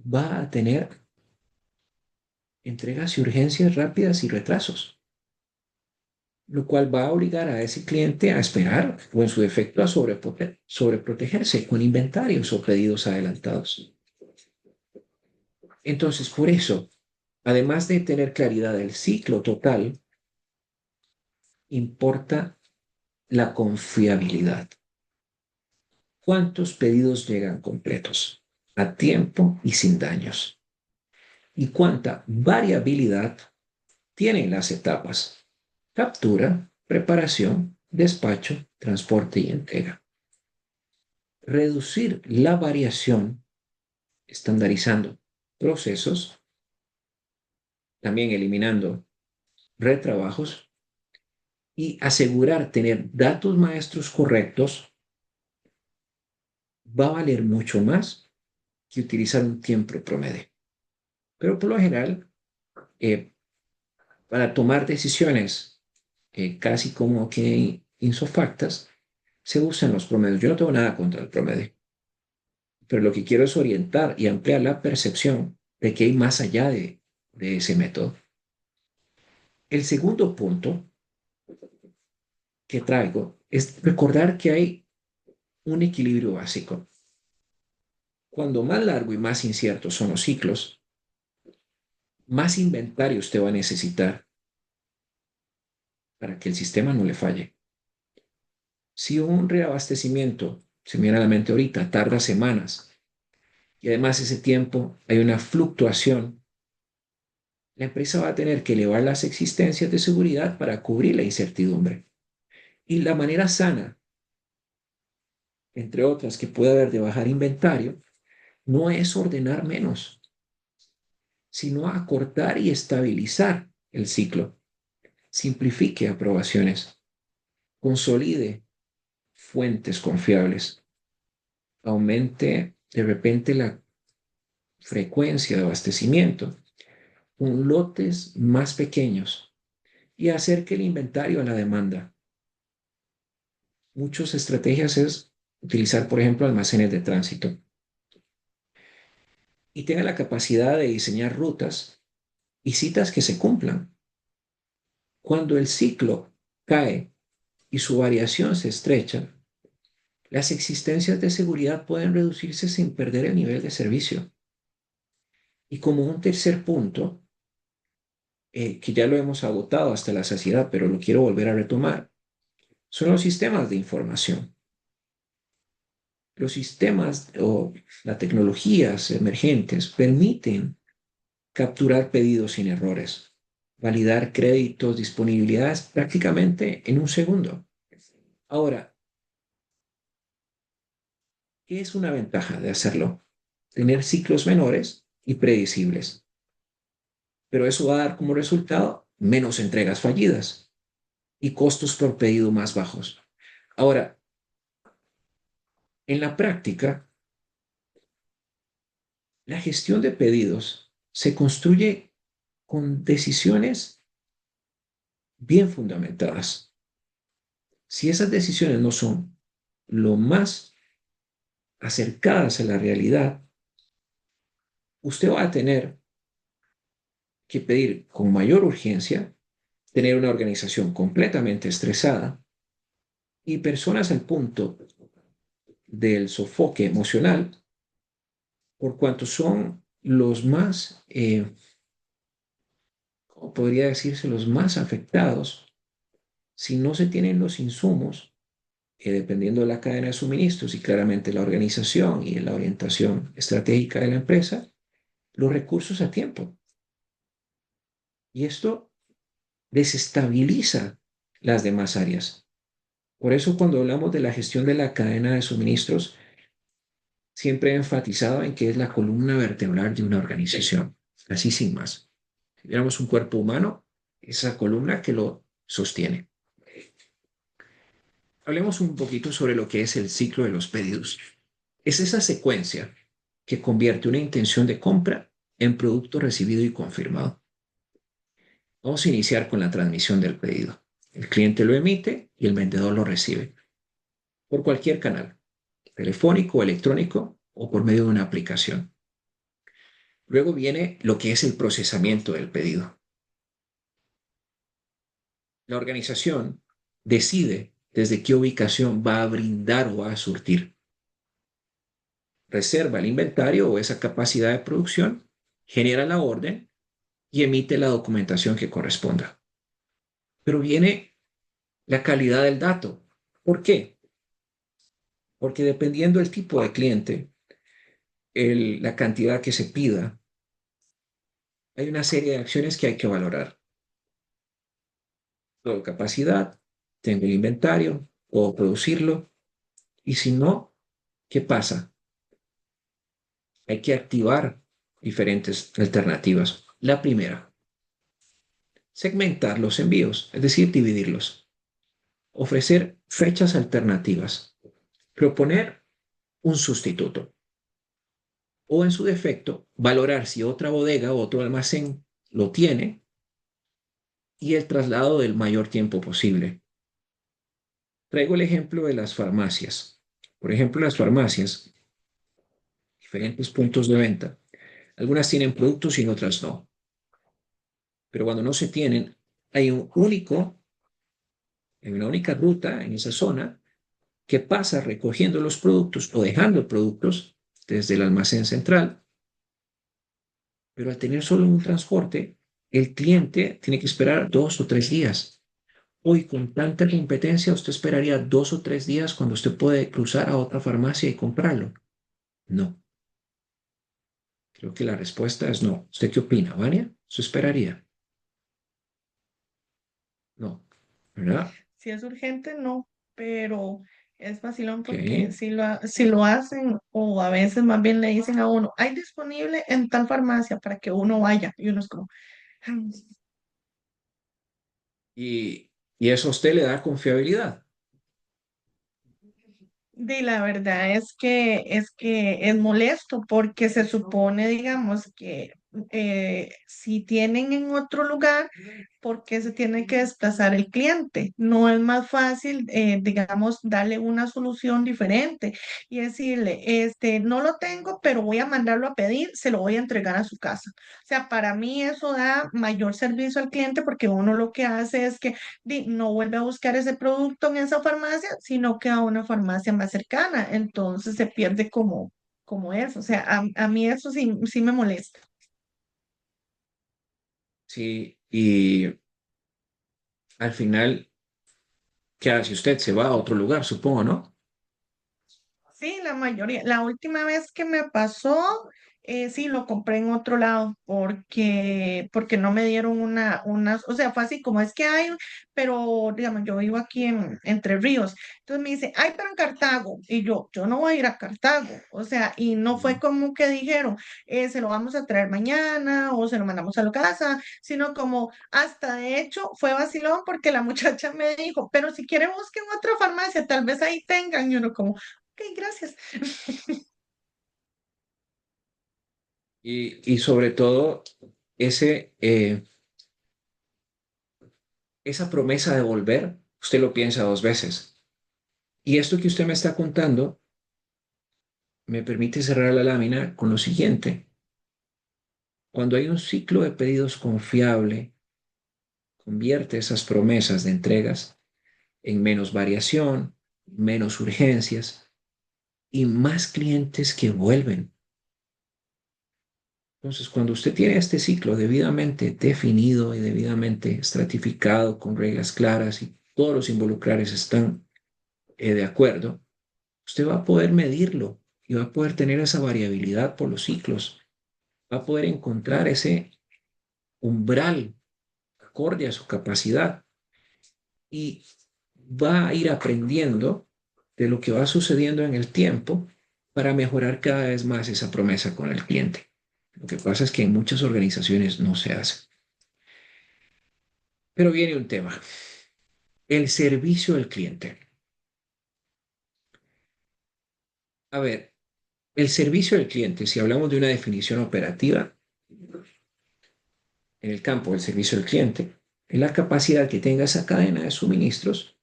va a tener entregas y urgencias rápidas y retrasos, lo cual va a obligar a ese cliente a esperar o en su defecto a sobreprotegerse con inventarios o pedidos adelantados. Entonces, por eso, además de tener claridad del ciclo total, importa la confiabilidad. ¿Cuántos pedidos llegan completos, a tiempo y sin daños? ¿Y cuánta variabilidad tienen las etapas? Captura, preparación, despacho, transporte y entrega. Reducir la variación estandarizando procesos, también eliminando retrabajos y asegurar tener datos maestros correctos va a valer mucho más que utilizar un tiempo promedio. Pero por lo general, eh, para tomar decisiones casi como que insofactas, se usan los promedios. Yo no tengo nada contra el promedio, pero lo que quiero es orientar y ampliar la percepción de que hay más allá de ese método. El segundo punto que traigo es recordar que hay un equilibrio básico. Cuando más largo y más inciertos son los ciclos, más inventario usted va a necesitar para que el sistema no le falle. Si un reabastecimiento, se me viene a la mente ahorita, tarda semanas y además ese tiempo hay una fluctuación, la empresa va a tener que elevar las existencias de seguridad para cubrir la incertidumbre. Y la manera sana, entre otras que puede haber de bajar inventario, no es ordenar menos, sino acortar y estabilizar el ciclo. Simplifique aprobaciones, consolide fuentes confiables, aumente de repente la frecuencia de abastecimiento con lotes más pequeños y acerque el inventario a la demanda. Muchas estrategias es utilizar, por ejemplo, almacenes de tránsito y tenga la capacidad de diseñar rutas y citas que se cumplan. Cuando el ciclo cae y su variación se estrecha, las existencias de seguridad pueden reducirse sin perder el nivel de servicio. Y como un tercer punto, que ya lo hemos agotado hasta la saciedad, pero lo quiero volver a retomar, son los sistemas de información. Los sistemas o las tecnologías emergentes permiten capturar pedidos sin errores, validar créditos, disponibilidades prácticamente en un segundo. Ahora, ¿qué es una ventaja de hacerlo? Tener ciclos menores y predecibles, pero eso va a dar como resultado menos entregas fallidas y costos por pedido más bajos. Ahora, en la práctica, la gestión de pedidos se construye con decisiones bien fundamentadas. Si esas decisiones no son lo más acercadas a la realidad, usted va a tener que pedir con mayor urgencia, tener una organización completamente estresada y personas al punto del sofoque emocional, por cuanto son los más, ¿cómo podría decirse?, los más afectados si no se tienen los insumos, dependiendo de la cadena de suministros y claramente la organización y la orientación estratégica de la empresa, los recursos a tiempo. Y esto desestabiliza las demás áreas. Por eso cuando hablamos de la gestión de la cadena de suministros, siempre he enfatizado en que es la columna vertebral de una organización, así sin más. Si tuviéramos un cuerpo humano, esa columna que lo sostiene. Hablemos un poquito sobre lo que es el ciclo de los pedidos. Es esa secuencia que convierte una intención de compra en producto recibido y confirmado. Vamos a iniciar con la transmisión del pedido. El cliente lo emite y el vendedor lo recibe por cualquier canal, telefónico, electrónico o por medio de una aplicación. Luego viene lo que es el procesamiento del pedido. La organización decide desde qué ubicación va a brindar o va a surtir. Reserva el inventario o esa capacidad de producción, genera la orden y emite la documentación que corresponda. Pero viene la calidad del dato. ¿Por qué? Porque dependiendo del tipo de cliente, la cantidad que se pida, hay una serie de acciones que hay que valorar. Tengo capacidad, tengo el inventario, puedo producirlo, y si no, ¿qué pasa? Hay que activar diferentes alternativas. La primera, segmentar los envíos, es decir, dividirlos. Ofrecer fechas alternativas. Proponer un sustituto. O en su defecto, valorar si otra bodega o otro almacén lo tiene y el traslado del mayor tiempo posible. Traigo el ejemplo de las farmacias. Por ejemplo, las farmacias, diferentes puntos de venta. Algunas tienen productos y otras no. Pero cuando no se tienen, hay una única ruta en esa zona que pasa recogiendo los productos o dejando productos desde el almacén central. Pero al tener solo un transporte, el cliente tiene que esperar 2 o 3 días. Hoy, con tanta competencia, usted esperaría 2 o 3 días cuando usted puede cruzar a otra farmacia y comprarlo. No. Creo que la respuesta es no. ¿Usted qué opina, Vania? ¿Usted esperaría? No. ¿Verdad? Si es urgente, no, pero es vacilón Ok. porque si lo hacen o a veces más bien le dicen a uno, hay disponible en tal farmacia para que uno vaya y uno es como, "Ay, Y eso a usted le da confiabilidad. de la verdad es que es molesto porque se supone, digamos, que si tienen en otro lugar, ¿por qué se tiene que desplazar el cliente? No es más fácil, digamos, darle una solución diferente y decirle, no lo tengo, pero voy a mandarlo a pedir, se lo voy a entregar a su casa. O sea, para mí eso da mayor servicio al cliente porque uno lo que hace es que no vuelve a buscar ese producto en esa farmacia, sino que a una farmacia más cercana. Entonces se pierde como eso. O sea, a mí eso sí me molesta. Sí. Y al final ¿Qué hace usted? Se va a otro lugar, supongo, ¿no? Sí, la mayoría. La última vez que me pasó, sí, lo compré en otro lado porque no me dieron o sea, fue así como es que hay, pero digamos, yo vivo aquí en Entre Ríos. Entonces me dice, ay, pero en Cartago. Y yo no voy a ir a Cartago. O sea, y no fue como que dijeron, se lo vamos a traer mañana o se lo mandamos a la casa, sino como hasta de hecho fue vacilón porque la muchacha me dijo, pero si quiere busquen otra farmacia, tal vez ahí tengan. Y uno como, ok, gracias. Y sobre todo, ese, esa promesa de volver, usted lo piensa dos veces. Y esto que usted me está contando me permite cerrar la lámina con lo siguiente. Cuando hay un ciclo de pedidos confiable, convierte esas promesas de entregas en menos variación, menos urgencias y más clientes que vuelven. Entonces, cuando usted tiene este ciclo debidamente definido y debidamente estratificado con reglas claras y todos los involucrados están de acuerdo, usted va a poder medirlo y va a poder tener esa variabilidad por los ciclos, va a poder encontrar ese umbral acorde a su capacidad y va a ir aprendiendo de lo que va sucediendo en el tiempo para mejorar cada vez más esa promesa con el cliente. Lo que pasa es que en muchas organizaciones no se hace. Pero viene un tema, el servicio al cliente. A ver, el servicio al cliente, si hablamos de una definición operativa, en el campo del servicio al cliente, es la capacidad que tenga esa cadena de suministros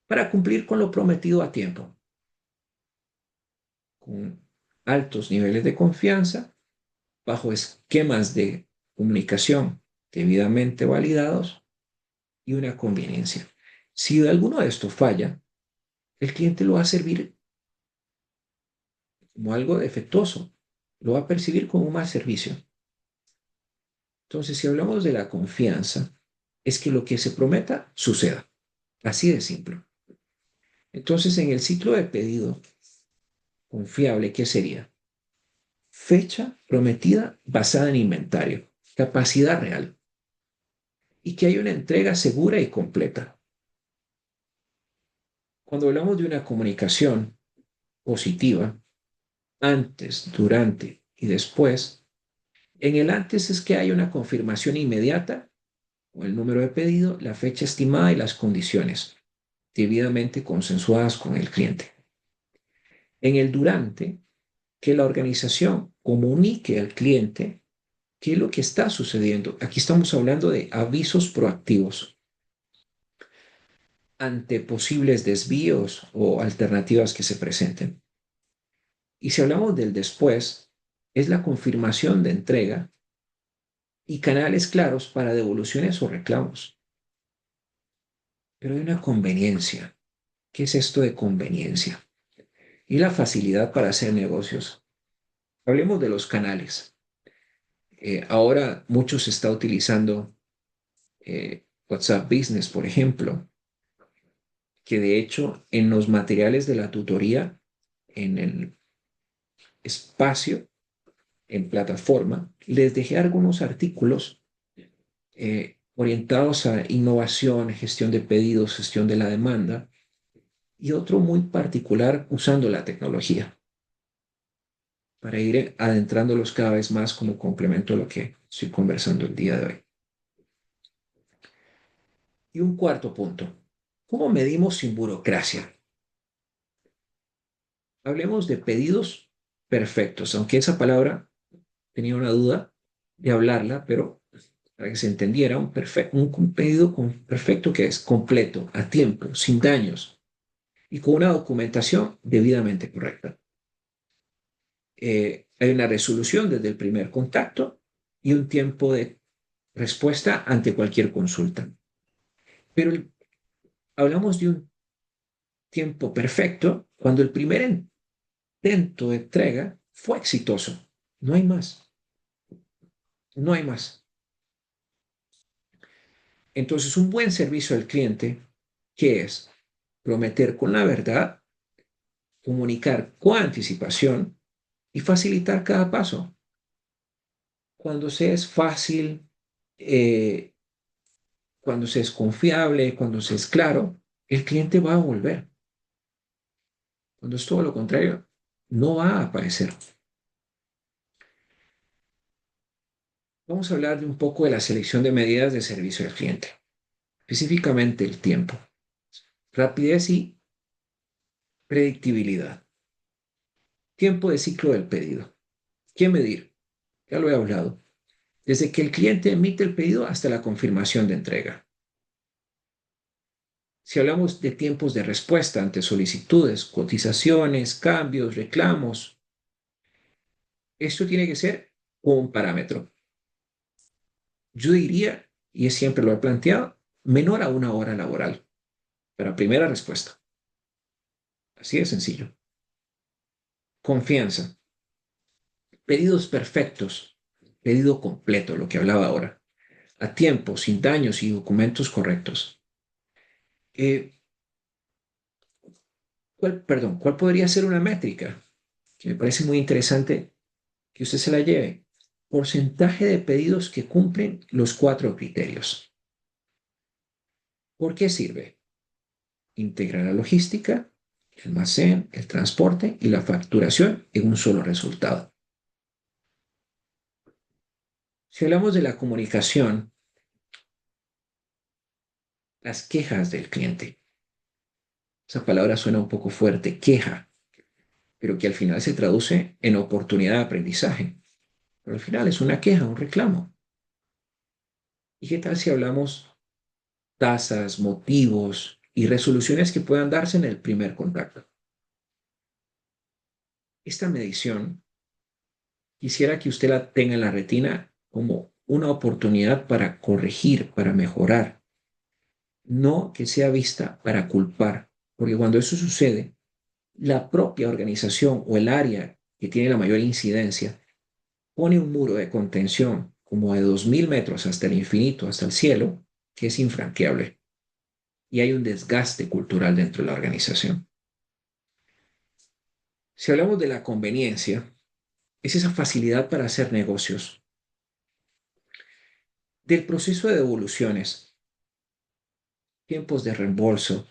para cumplir con lo prometido a tiempo, con altos niveles de confianza, bajo esquemas de comunicación debidamente validados y una conveniencia. Si de alguno de estos falla, el cliente lo va a servir como algo defectuoso, lo va a percibir como un mal servicio. Entonces, si hablamos de la confianza, es que lo que se prometa suceda. Así de simple. Entonces, en el ciclo de pedido confiable, ¿qué sería? Fecha prometida basada en inventario, capacidad real y que hay una entrega segura y completa. Cuando hablamos de una comunicación positiva, antes, durante y después, en el antes es que hay una confirmación inmediata o el número de pedido, la fecha estimada y las condiciones debidamente consensuadas con el cliente. En el durante, que la organización comunique al cliente qué es lo que está sucediendo. Aquí estamos hablando de avisos proactivos ante posibles desvíos o alternativas que se presenten. Y si hablamos del después, es la confirmación de entrega y canales claros para devoluciones o reclamos. Pero hay una conveniencia. ¿Qué es esto de conveniencia? Y la facilidad para hacer negocios. Hablemos de los canales. Ahora mucho se está utilizando WhatsApp Business, por ejemplo, que de hecho en los materiales de la tutoría, en el espacio, en plataforma, les dejé algunos artículos orientados a innovación, gestión de pedidos, gestión de la demanda, y otro muy particular usando la tecnología para ir adentrándolos cada vez más como complemento a lo que estoy conversando el día de hoy. Y un cuarto punto, ¿cómo medimos sin burocracia? Hablemos de pedidos perfectos, aunque esa palabra tenía una duda de hablarla, pero para que se entendiera, un pedido perfecto que es completo, a tiempo, sin daños y con una documentación debidamente correcta. Hay una resolución desde el primer contacto y un tiempo de respuesta ante cualquier consulta. Pero hablamos de un tiempo perfecto cuando el primer intento de entrega fue exitoso. No hay más. No hay más. Entonces, un buen servicio al cliente, ¿qué es? prometer con la verdad, comunicar con anticipación y facilitar cada paso. Cuando se es fácil, eh, cuando se es confiable, cuando se es claro, el cliente va a volver. Cuando es todo lo contrario, no va a aparecer. Vamos a hablar de un poco de la selección de medidas de servicio al cliente, específicamente el tiempo, rapidez y predictibilidad. Tiempo de ciclo del pedido. ¿Qué medir? Ya lo he hablado. Desde que el cliente emite el pedido hasta la confirmación de entrega. Si hablamos de tiempos de respuesta ante solicitudes, cotizaciones, cambios, reclamos, esto tiene que ser un parámetro. Yo diría, y siempre lo he planteado, menor a 1 hora laboral para primera respuesta. Así de sencillo. Confianza. Pedidos perfectos. Pedido completo, lo que hablaba ahora. A tiempo, sin daños y documentos correctos. ¿Cuál podría ser una métrica? Que me parece muy interesante que usted se la lleve. Porcentaje de pedidos que cumplen los 4 criterios. ¿Por qué sirve? Integrar la logística, el almacén, el transporte y la facturación en un solo resultado. Si hablamos de la comunicación, las quejas del cliente. Esa palabra suena un poco fuerte, queja, pero que al final se traduce en oportunidad de aprendizaje. Pero al final es una queja, un reclamo. ¿Y qué tal si hablamos tasas, motivos y resoluciones que puedan darse en el primer contacto? Esta medición quisiera que usted la tenga en la retina como una oportunidad para corregir, para mejorar, no que sea vista para culpar, porque cuando eso sucede, la propia organización o el área que tiene la mayor incidencia pone un muro de contención como de 2000 metros hasta el infinito, hasta el cielo, que es infranqueable. Y hay un desgaste cultural dentro de la organización. Si hablamos de la conveniencia, es esa facilidad para hacer negocios, del proceso de devoluciones, tiempos de reembolso,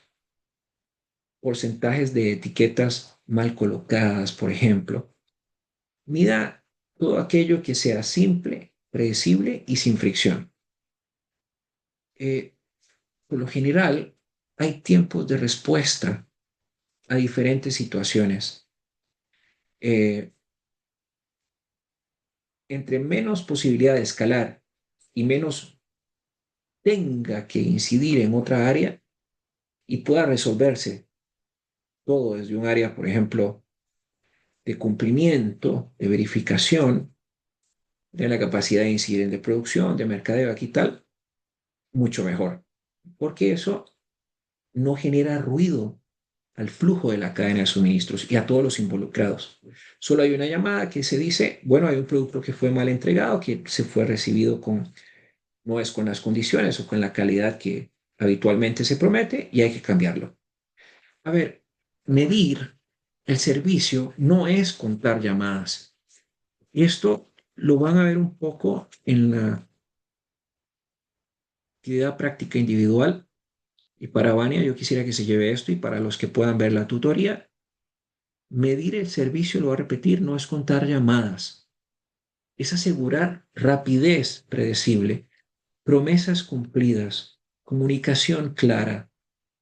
porcentajes de etiquetas mal colocadas, por ejemplo. Mida todo aquello que sea simple, predecible y sin fricción. Eh, por lo general, hay tiempos de respuesta a diferentes situaciones. Eh, Entre menos posibilidad de escalar y menos tenga que incidir en otra área y pueda resolverse todo desde un área, por ejemplo, de cumplimiento, de verificación, de la capacidad de incidir en de producción, de mercadeo, aquí tal, mucho mejor. Porque eso no genera ruido al flujo de la cadena de suministros y a todos los involucrados. Solo hay una llamada que se dice, bueno, hay un producto que fue mal entregado, que se fue recibido con, no es con las condiciones o con la calidad que habitualmente se promete y hay que cambiarlo. A ver, medir el servicio no es contar llamadas. Y esto lo van a ver un poco en la actividad práctica individual. Y para Vania, yo quisiera que se lleve esto y para los que puedan ver la tutoría, medir el servicio, lo voy a repetir, no es contar llamadas, es asegurar rapidez predecible, promesas cumplidas, comunicación clara,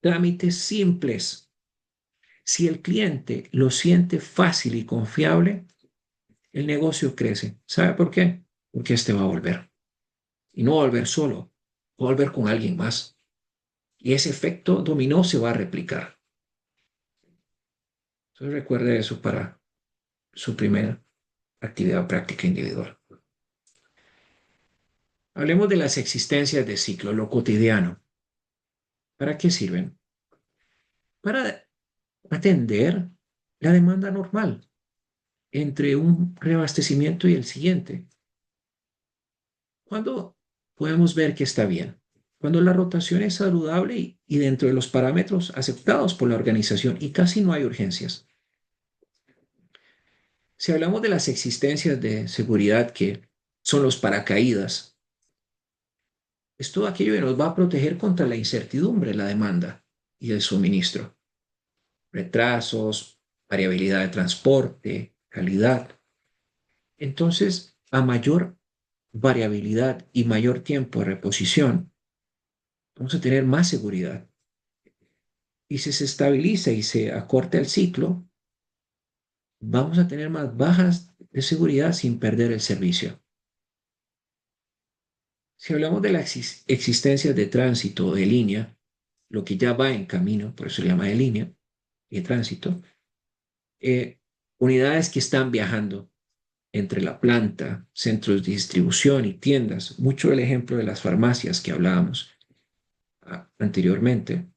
trámites simples. Si el cliente lo siente fácil y confiable, el negocio crece. ¿Sabe por qué? Porque este va a volver. Y no va a volver solo, va a volver con alguien más. Y ese efecto dominó se va a replicar. Entonces recuerde eso para su primera actividad práctica individual. Hablemos de las existencias de ciclo, lo cotidiano. ¿Para qué sirven? Para atender la demanda normal entre un reabastecimiento y el siguiente. ¿Cuándo podemos ver que está bien? cuando la rotación es saludable y dentro de los parámetros aceptados por la organización y casi no hay urgencias. Si hablamos de las existencias de seguridad que son los paracaídas, es todo aquello que nos va a proteger contra la incertidumbre, la demanda y el suministro, retrasos, variabilidad de transporte, calidad. Entonces, a mayor variabilidad y mayor tiempo de reposición, vamos a tener más seguridad. Y si se estabiliza y se acorta el ciclo, vamos a tener más bajas de seguridad sin perder el servicio. Si hablamos de la existencia de tránsito de línea, lo que ya va en camino, por eso se llama de línea y de tránsito, eh, unidades que están viajando entre la planta, centros de distribución y tiendas, mucho el ejemplo de las farmacias que hablábamos anteriormente.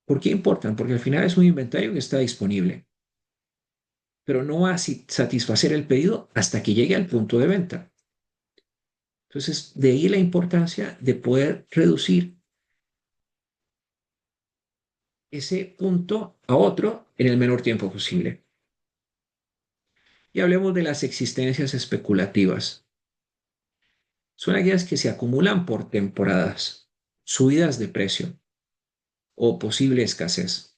¿Por qué importan? Porque al final es un inventario que está disponible, pero no va a satisfacer el pedido hasta que llegue al punto de venta. Entonces, de ahí la importancia de poder reducir ese punto a otro en el menor tiempo posible. Y hablemos de las existencias especulativas. Son aquellas que se acumulan por temporadas, subidas de precio o posible escasez.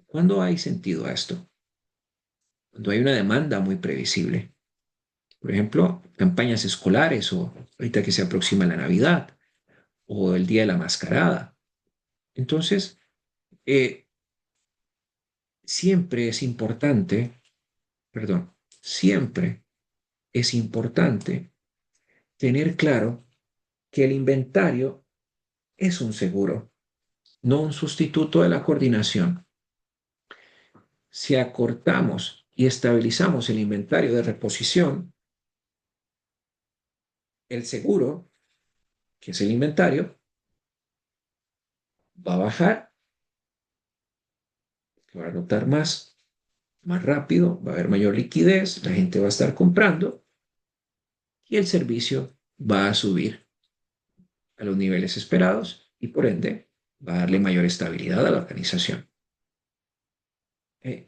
¿Cuándo hay sentido a esto? Cuando hay una demanda muy previsible. Por ejemplo, campañas escolares o ahorita que se aproxima la Navidad o el día de la mascarada. Entonces, eh, siempre es importante, perdón, siempre es importante tener claro que el inventario es un seguro, no un sustituto de la coordinación. Si acortamos y estabilizamos el inventario de reposición, el seguro, que es el inventario, va a bajar, va a rotar más rápido, va a haber mayor liquidez, la gente va a estar comprando y el servicio va a subir a los niveles esperados y por ende va a darle mayor estabilidad a la organización.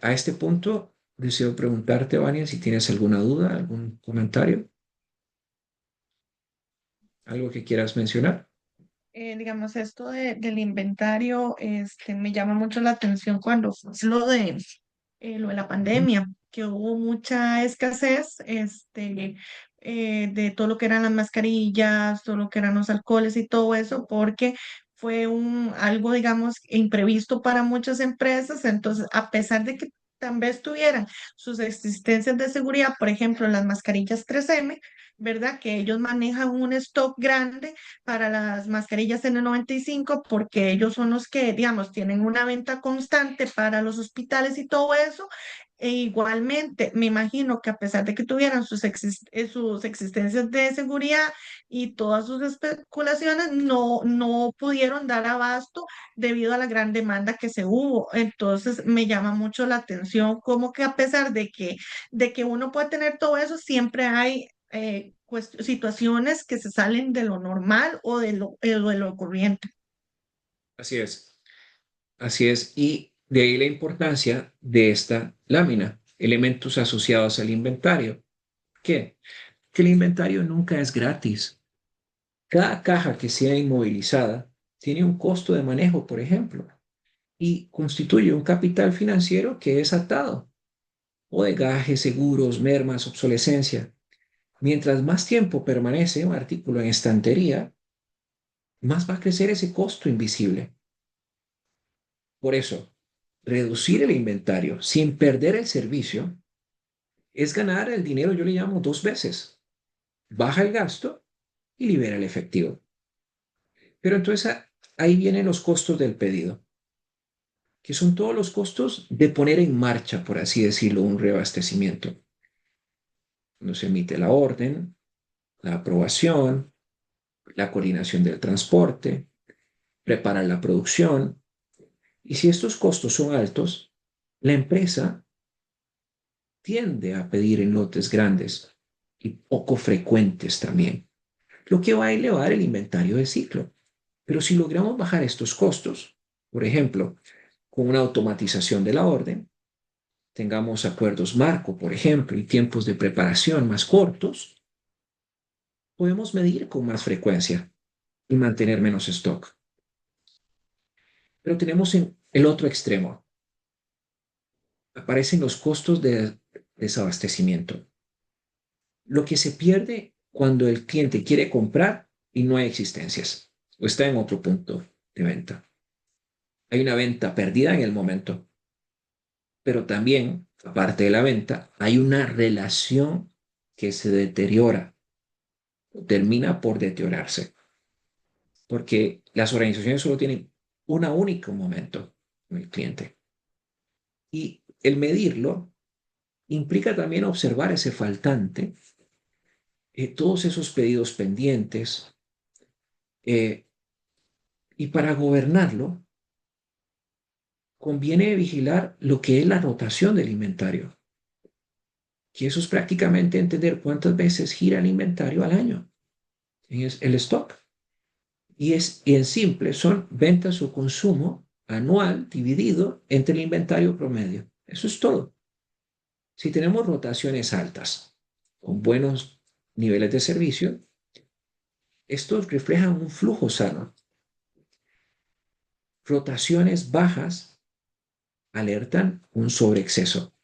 A este punto, deseo preguntarte, Vania, si tienes alguna duda, algún comentario, algo que quieras mencionar. Digamos, esto del inventario, me llama mucho la atención cuando fue lo de la Ujú. pandemia, que hubo mucha escasez, de todo lo que eran las mascarillas, todo lo que eran los alcoholes y todo eso, porque fue algo, digamos, imprevisto para muchas empresas. Entonces, a pesar de que tal vez tuvieran sus existencias de seguridad, por ejemplo, las mascarillas 3M, ¿verdad? Que ellos manejan un stock grande para las mascarillas N95 porque ellos son los que, digamos, tienen una venta constante para los hospitales y todo eso. E igualmente, me imagino que a pesar de que tuvieran sus existencias de seguridad y todas sus especulaciones, no pudieron dar abasto debido a la gran demanda que se hubo. Entonces, me llama mucho la atención como que a pesar de que uno puede tener todo eso, siempre hay situaciones que se salen de lo normal o de lo corriente. Así es, así es. Y de ahí la importancia de esta lámina, elementos asociados al inventario. ¿Qué? Que el inventario nunca es gratis. Cada caja que sea inmovilizada tiene un costo de manejo, por ejemplo, y constituye un capital financiero que es atado. Odegaje, seguros, mermas, obsolescencia. Mientras más tiempo permanece un artículo en estantería, más va a crecer ese costo invisible. Por eso, reducir el inventario sin perder el servicio es ganar el dinero, yo le llamo dos veces. Baja el gasto y libera el efectivo. Pero entonces ahí vienen los costos del pedido, que son todos los costos de poner en marcha, por así decirlo, un reabastecimiento. Cuando se emite la orden, la aprobación, la coordinación del transporte, preparar la producción. Y si estos costos son altos, la empresa tiende a pedir en lotes grandes y poco frecuentes también, lo que va a elevar el inventario de ciclo. Pero si logramos bajar estos costos, por ejemplo, con una automatización de la orden, tengamos acuerdos marco, por ejemplo, y tiempos de preparación más cortos, podemos medir con más frecuencia y mantener menos stock. Pero tenemos en el otro extremo, aparecen los costos de desabastecimiento. Lo que se pierde cuando el cliente quiere comprar y no hay existencias o está en otro punto de venta. Hay una venta perdida en el momento, pero también, aparte de la venta, hay una relación que se deteriora o termina por deteriorarse, porque las organizaciones solo tienen un único momento con el cliente. Y el medirlo implica también observar ese faltante, todos esos pedidos pendientes, eh, y para gobernarlo conviene vigilar lo que es la rotación del inventario, que eso es prácticamente entender cuántas veces gira el inventario al año, es el stock. Y en simple son ventas o consumo anual dividido entre el inventario promedio. Eso es todo. Si tenemos rotaciones altas con buenos niveles de servicio, estos reflejan un flujo sano. Rotaciones bajas alertan un sobreexceso.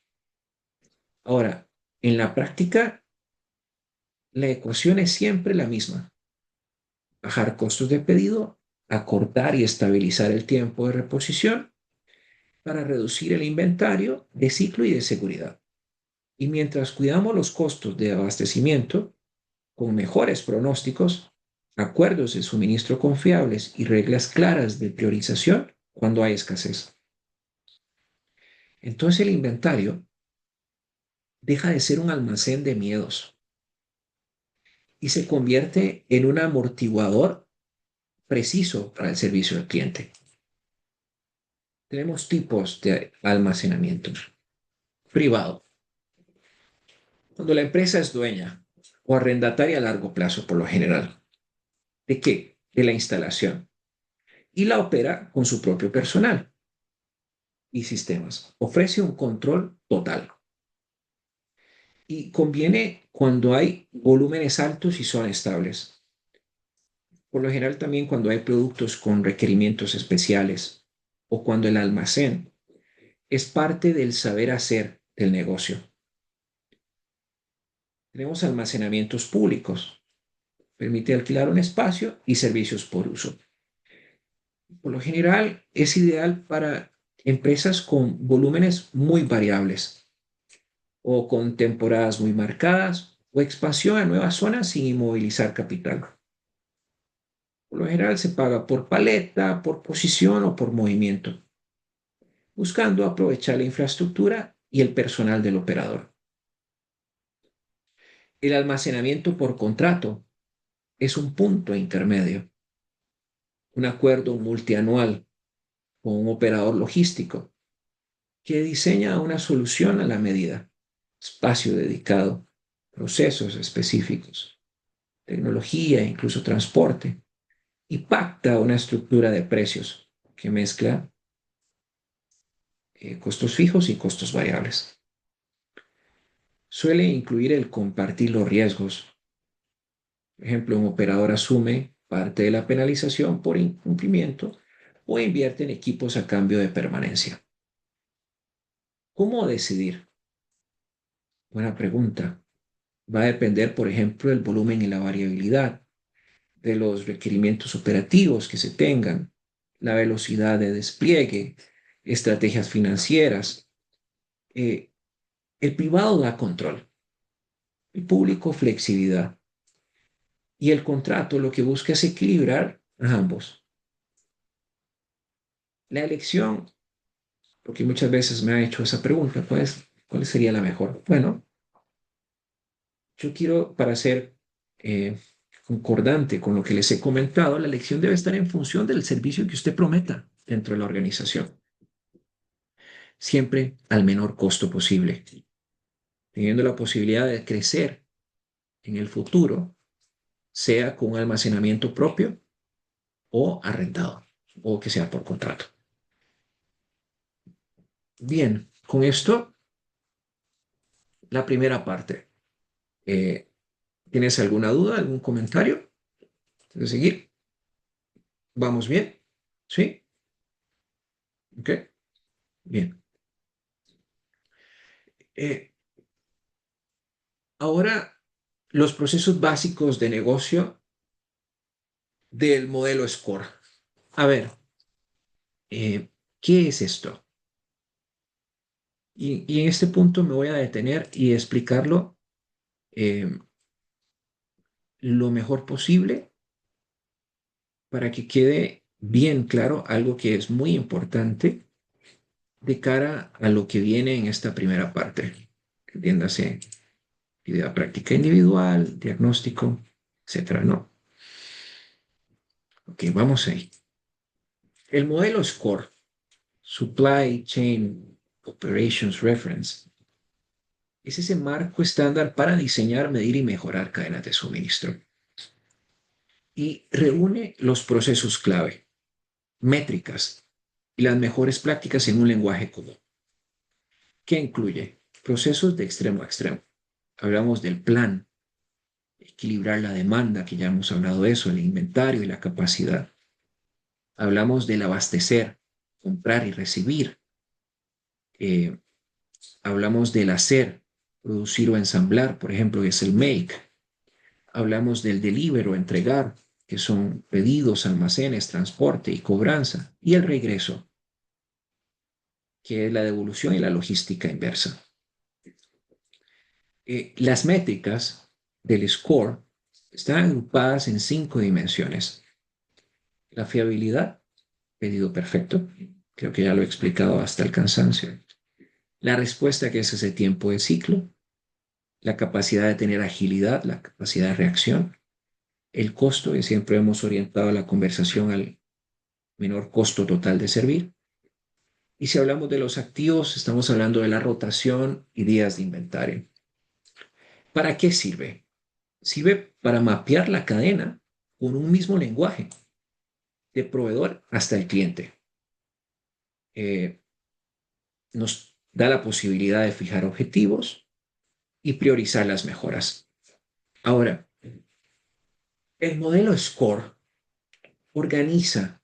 Ahora, en la práctica, la ecuación es siempre la misma. Bajar costos de pedido, acortar y estabilizar el tiempo de reposición para reducir el inventario de ciclo y de seguridad. Y mientras cuidamos los costos de abastecimiento, con mejores pronósticos, acuerdos de suministro confiables y reglas claras de priorización cuando hay escasez. Entonces el inventario deja de ser un almacén de miedos y se convierte en un amortiguador preciso para el servicio al cliente. Tenemos tipos de almacenamiento. Privado. Cuando la empresa es dueña o arrendataria a largo plazo, por lo general. ¿De qué? De la instalación. Y la opera con su propio personal y sistemas. Ofrece un control total. Y conviene cuando hay volúmenes altos y son estables. Por lo general también cuando hay productos con requerimientos especiales o cuando el almacén es parte del saber hacer del negocio. Tenemos almacenamientos públicos. Permite alquilar un espacio y servicios por uso. Por lo general es ideal para empresas con volúmenes muy variables o con temporadas muy marcadas o expansión a nuevas zonas sin inmovilizar capital. Por lo general se paga por paleta, por posición o por movimiento, buscando aprovechar la infraestructura y el personal del operador. El almacenamiento por contrato es un punto intermedio, un acuerdo multianual con un operador logístico que diseña una solución a la medida, espacio dedicado, procesos específicos, tecnología, incluso transporte, y pacta una estructura de precios que mezcla costos fijos y costos variables. Suele incluir el compartir los riesgos. Por ejemplo, un operador asume parte de la penalización por incumplimiento o invierte en equipos a cambio de permanencia. ¿Cómo decidir? Buena pregunta. Va a depender, por ejemplo, del volumen y la variabilidad, de los requerimientos operativos que se tengan, la velocidad de despliegue, estrategias financieras. Eh, el privado da control, el público flexibilidad. Y el contrato lo que busca es equilibrar a ambos. La elección, porque muchas veces me ha hecho esa pregunta, pues, ¿cuál sería la mejor? Bueno, yo quiero, para ser concordante con lo que les he comentado, la elección debe estar en función del servicio que usted prometa dentro de la organización, siempre al menor costo posible, teniendo la posibilidad de crecer en el futuro, sea con almacenamiento propio o arrendado o que sea por contrato. Bien, con esto, la primera parte. Eh, ¿Tienes alguna duda, algún comentario? ¿De seguir? ¿Vamos bien? ¿Sí? ¿Ok? Bien. Eh, Ahora, los procesos básicos de negocio del modelo SCORE. A ver, ¿qué es esto? Y en este punto me voy a detener y explicarlo eh, lo mejor posible para que quede bien claro algo que es muy importante de cara a lo que viene en esta primera parte. Entiéndase, idea práctica individual, diagnóstico, etcétera, ¿no? Ok, vamos ahí. El modelo SCORE, Supply Chain Operations Reference, es ese marco estándar para diseñar, medir y mejorar cadenas de suministro. Y reúne los procesos clave, métricas y las mejores prácticas en un lenguaje común. ¿Qué incluye? Procesos de extremo a extremo. Hablamos del plan, equilibrar la demanda, que ya hemos hablado de eso, el inventario y la capacidad. Hablamos del abastecer, comprar y recibir. Eh, Hablamos del hacer, producir o ensamblar, por ejemplo, es el make. Hablamos del deliver o entregar, que son pedidos, almacenes, transporte y cobranza. Y el regreso, que es la devolución y la logística inversa. Las métricas del score están agrupadas en 5 dimensiones. La fiabilidad, pedido perfecto, creo que ya lo he explicado hasta el cansancio. La respuesta, que es ese tiempo de ciclo. La capacidad de tener agilidad, la capacidad de reacción. El costo, que siempre hemos orientado la conversación al menor costo total de servir. Y si hablamos de los activos, estamos hablando de la rotación y días de inventario. ¿Para qué sirve? Sirve para mapear la cadena con un mismo lenguaje, de proveedor hasta el cliente. Eh, Nos da la posibilidad de fijar objetivos y priorizar las mejoras. Ahora, el modelo SCORE organiza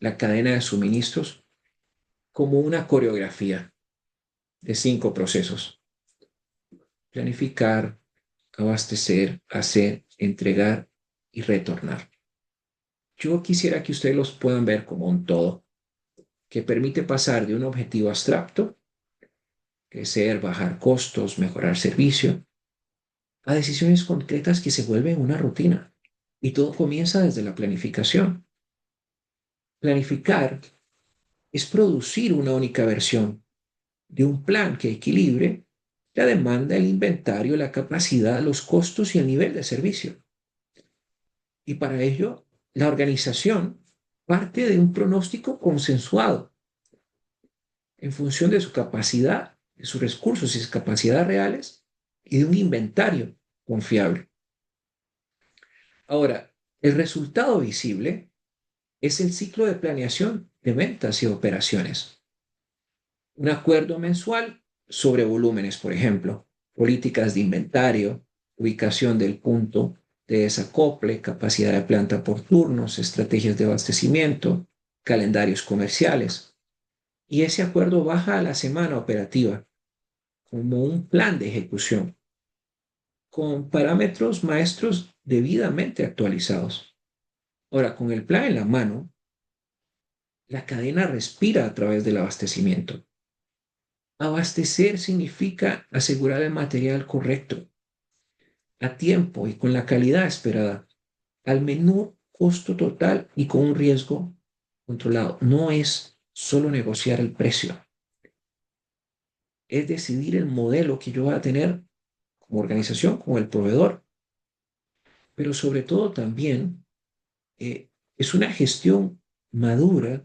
la cadena de suministros como una coreografía de 5 procesos: planificar, abastecer, hacer, entregar y retornar. Yo quisiera que ustedes los puedan ver como un todo, que permite pasar de un objetivo abstracto, crecer, bajar costos, mejorar servicio, a decisiones concretas que se vuelven una rutina. Y todo comienza desde la planificación. Planificar es producir una única versión de un plan que equilibre la demanda, el inventario, la capacidad, los costos y el nivel de servicio. Y para ello, la organización parte de un pronóstico consensuado en función de su capacidad, de sus recursos y sus capacidades reales y de un inventario confiable. Ahora, el resultado visible es el ciclo de planeación de ventas y operaciones. Un acuerdo mensual sobre volúmenes, por ejemplo, políticas de inventario, ubicación del punto de desacople, capacidad de planta por turnos, estrategias de abastecimiento, calendarios comerciales. Y ese acuerdo baja a la semana operativa como un plan de ejecución con parámetros maestros debidamente actualizados. Ahora, con el plan en la mano, la cadena respira a través del abastecimiento. Abastecer significa asegurar el material correcto, a tiempo y con la calidad esperada, al menor costo total y con un riesgo controlado. No es solo negociar el precio, es decidir el modelo que yo voy a tener como organización, como el proveedor, pero sobre todo también es una gestión madura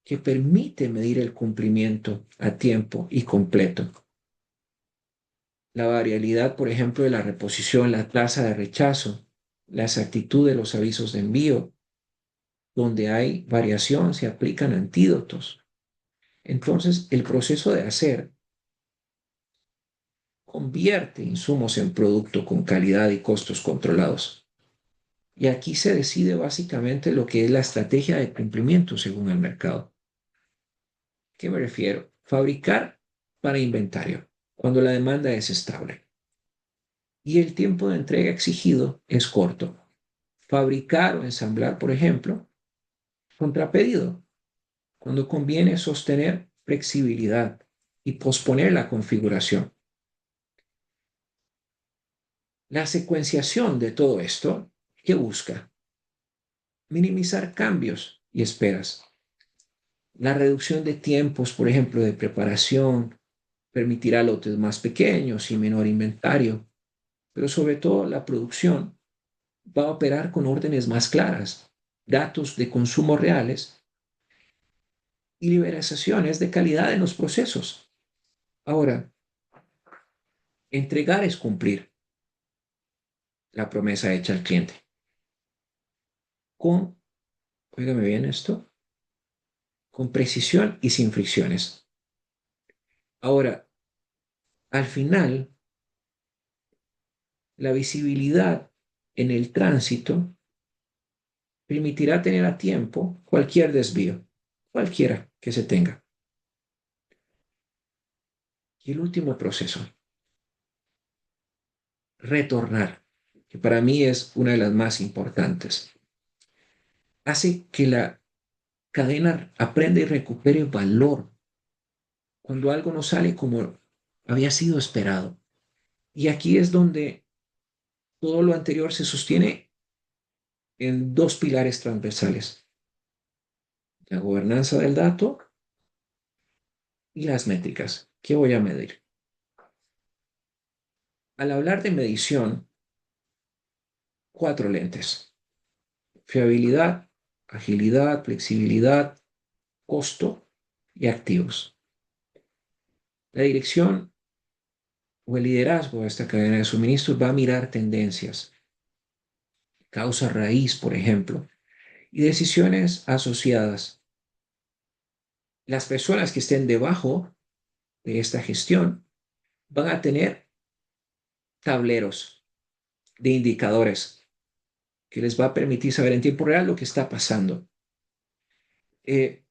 que permite medir el cumplimiento a tiempo y completo. La variabilidad, por ejemplo, de la reposición, la tasa de rechazo, la exactitud de los avisos de envío, donde hay variación se aplican antídotos. Entonces, el proceso de hacer convierte insumos en producto con calidad y costos controlados. Y aquí se decide básicamente lo que es la estrategia de cumplimiento según el mercado. ¿Qué me refiero? Fabricar para inventario, cuando la demanda es estable y el tiempo de entrega exigido es corto. Fabricar o ensamblar, por ejemplo, contra pedido, cuando conviene sostener flexibilidad y posponer la configuración. La secuenciación de todo esto, ¿qué busca? Minimizar cambios y esperas. La reducción de tiempos, por ejemplo, de preparación, permitirá lotes más pequeños y menor inventario, pero sobre todo la producción va a operar con órdenes más claras, datos de consumo reales y liberaciones de calidad en los procesos. Ahora, entregar es cumplir la promesa hecha al cliente con, óigame bien esto, con precisión y sin fricciones. Ahora, al final, la visibilidad en el tránsito permitirá tener a tiempo cualquier desvío, cualquiera que se tenga. Y el último proceso, retornar, que para mí es una de las más importantes, hace que la cadena aprenda y recupere valor cuando algo no sale como había sido esperado. Y aquí es donde todo lo anterior se sostiene en dos pilares transversales: la gobernanza del dato y las métricas. ¿Qué voy a medir? Al hablar de medición, cuatro lentes: fiabilidad, agilidad, flexibilidad, costo y activos. La dirección o el liderazgo de esta cadena de suministros va a mirar tendencias, causa raíz, por ejemplo, y decisiones asociadas. Las personas que estén debajo de esta gestión van a tener tableros de indicadores que les va a permitir saber en tiempo real lo que está pasando. Eh,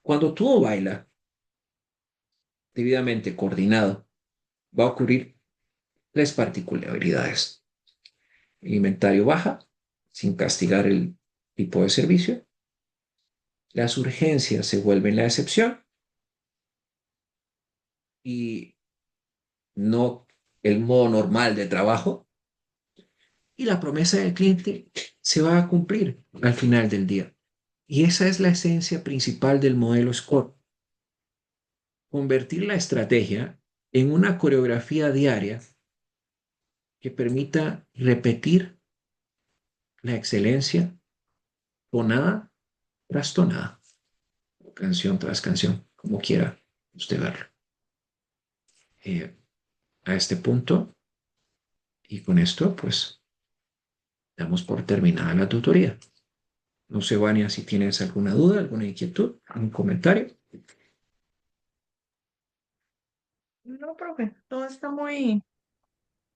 Cuando todo baila debidamente coordinado, va a ocurrir tres particularidades: el inventario baja, sin castigar el tipo de servicio; las urgencias se vuelven la excepción y no el modo normal de trabajo; y la promesa del cliente se va a cumplir al final del día. Y esa es la esencia principal del modelo SCORE: convertir la estrategia en una coreografía diaria que permita repetir la excelencia tonada tras tonada, canción tras canción, como quiera usted verlo. Eh, a este punto, y con esto, pues, damos por terminada la tutoría. No sé, Vania, si tienes alguna duda, alguna inquietud, algún comentario. No, profe, todo está muy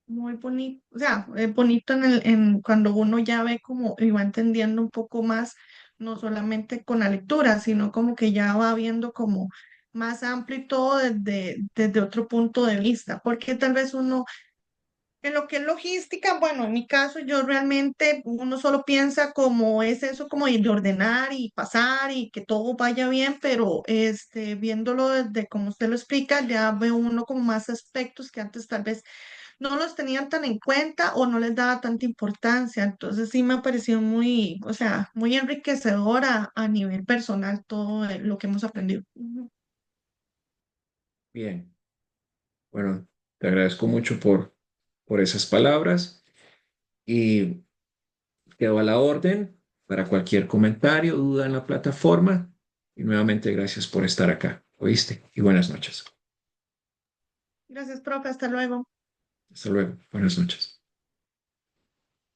bonito, o sea, bonito en cuando uno ya ve como y va entendiendo un poco más, no solamente con la lectura, sino como que ya va viendo como más amplio y todo desde otro punto de vista, porque tal vez uno, en lo que es logística, bueno, en mi caso yo realmente, uno solo piensa como es eso, como de ordenar y pasar y que todo vaya bien, pero viéndolo desde como usted lo explica, ya ve uno como más aspectos que antes tal vez no los tenían tan en cuenta o no les daba tanta importancia. Entonces sí me ha parecido muy, o sea, muy enriquecedora a nivel personal todo lo que hemos aprendido. Ujú. Bien, bueno, te agradezco mucho por esas palabras y quedo a la orden para cualquier comentario, duda en la plataforma. Y nuevamente gracias por estar acá. ¿Oíste? Y buenas noches. Gracias, profe. Hasta luego. Hasta luego. Buenas noches.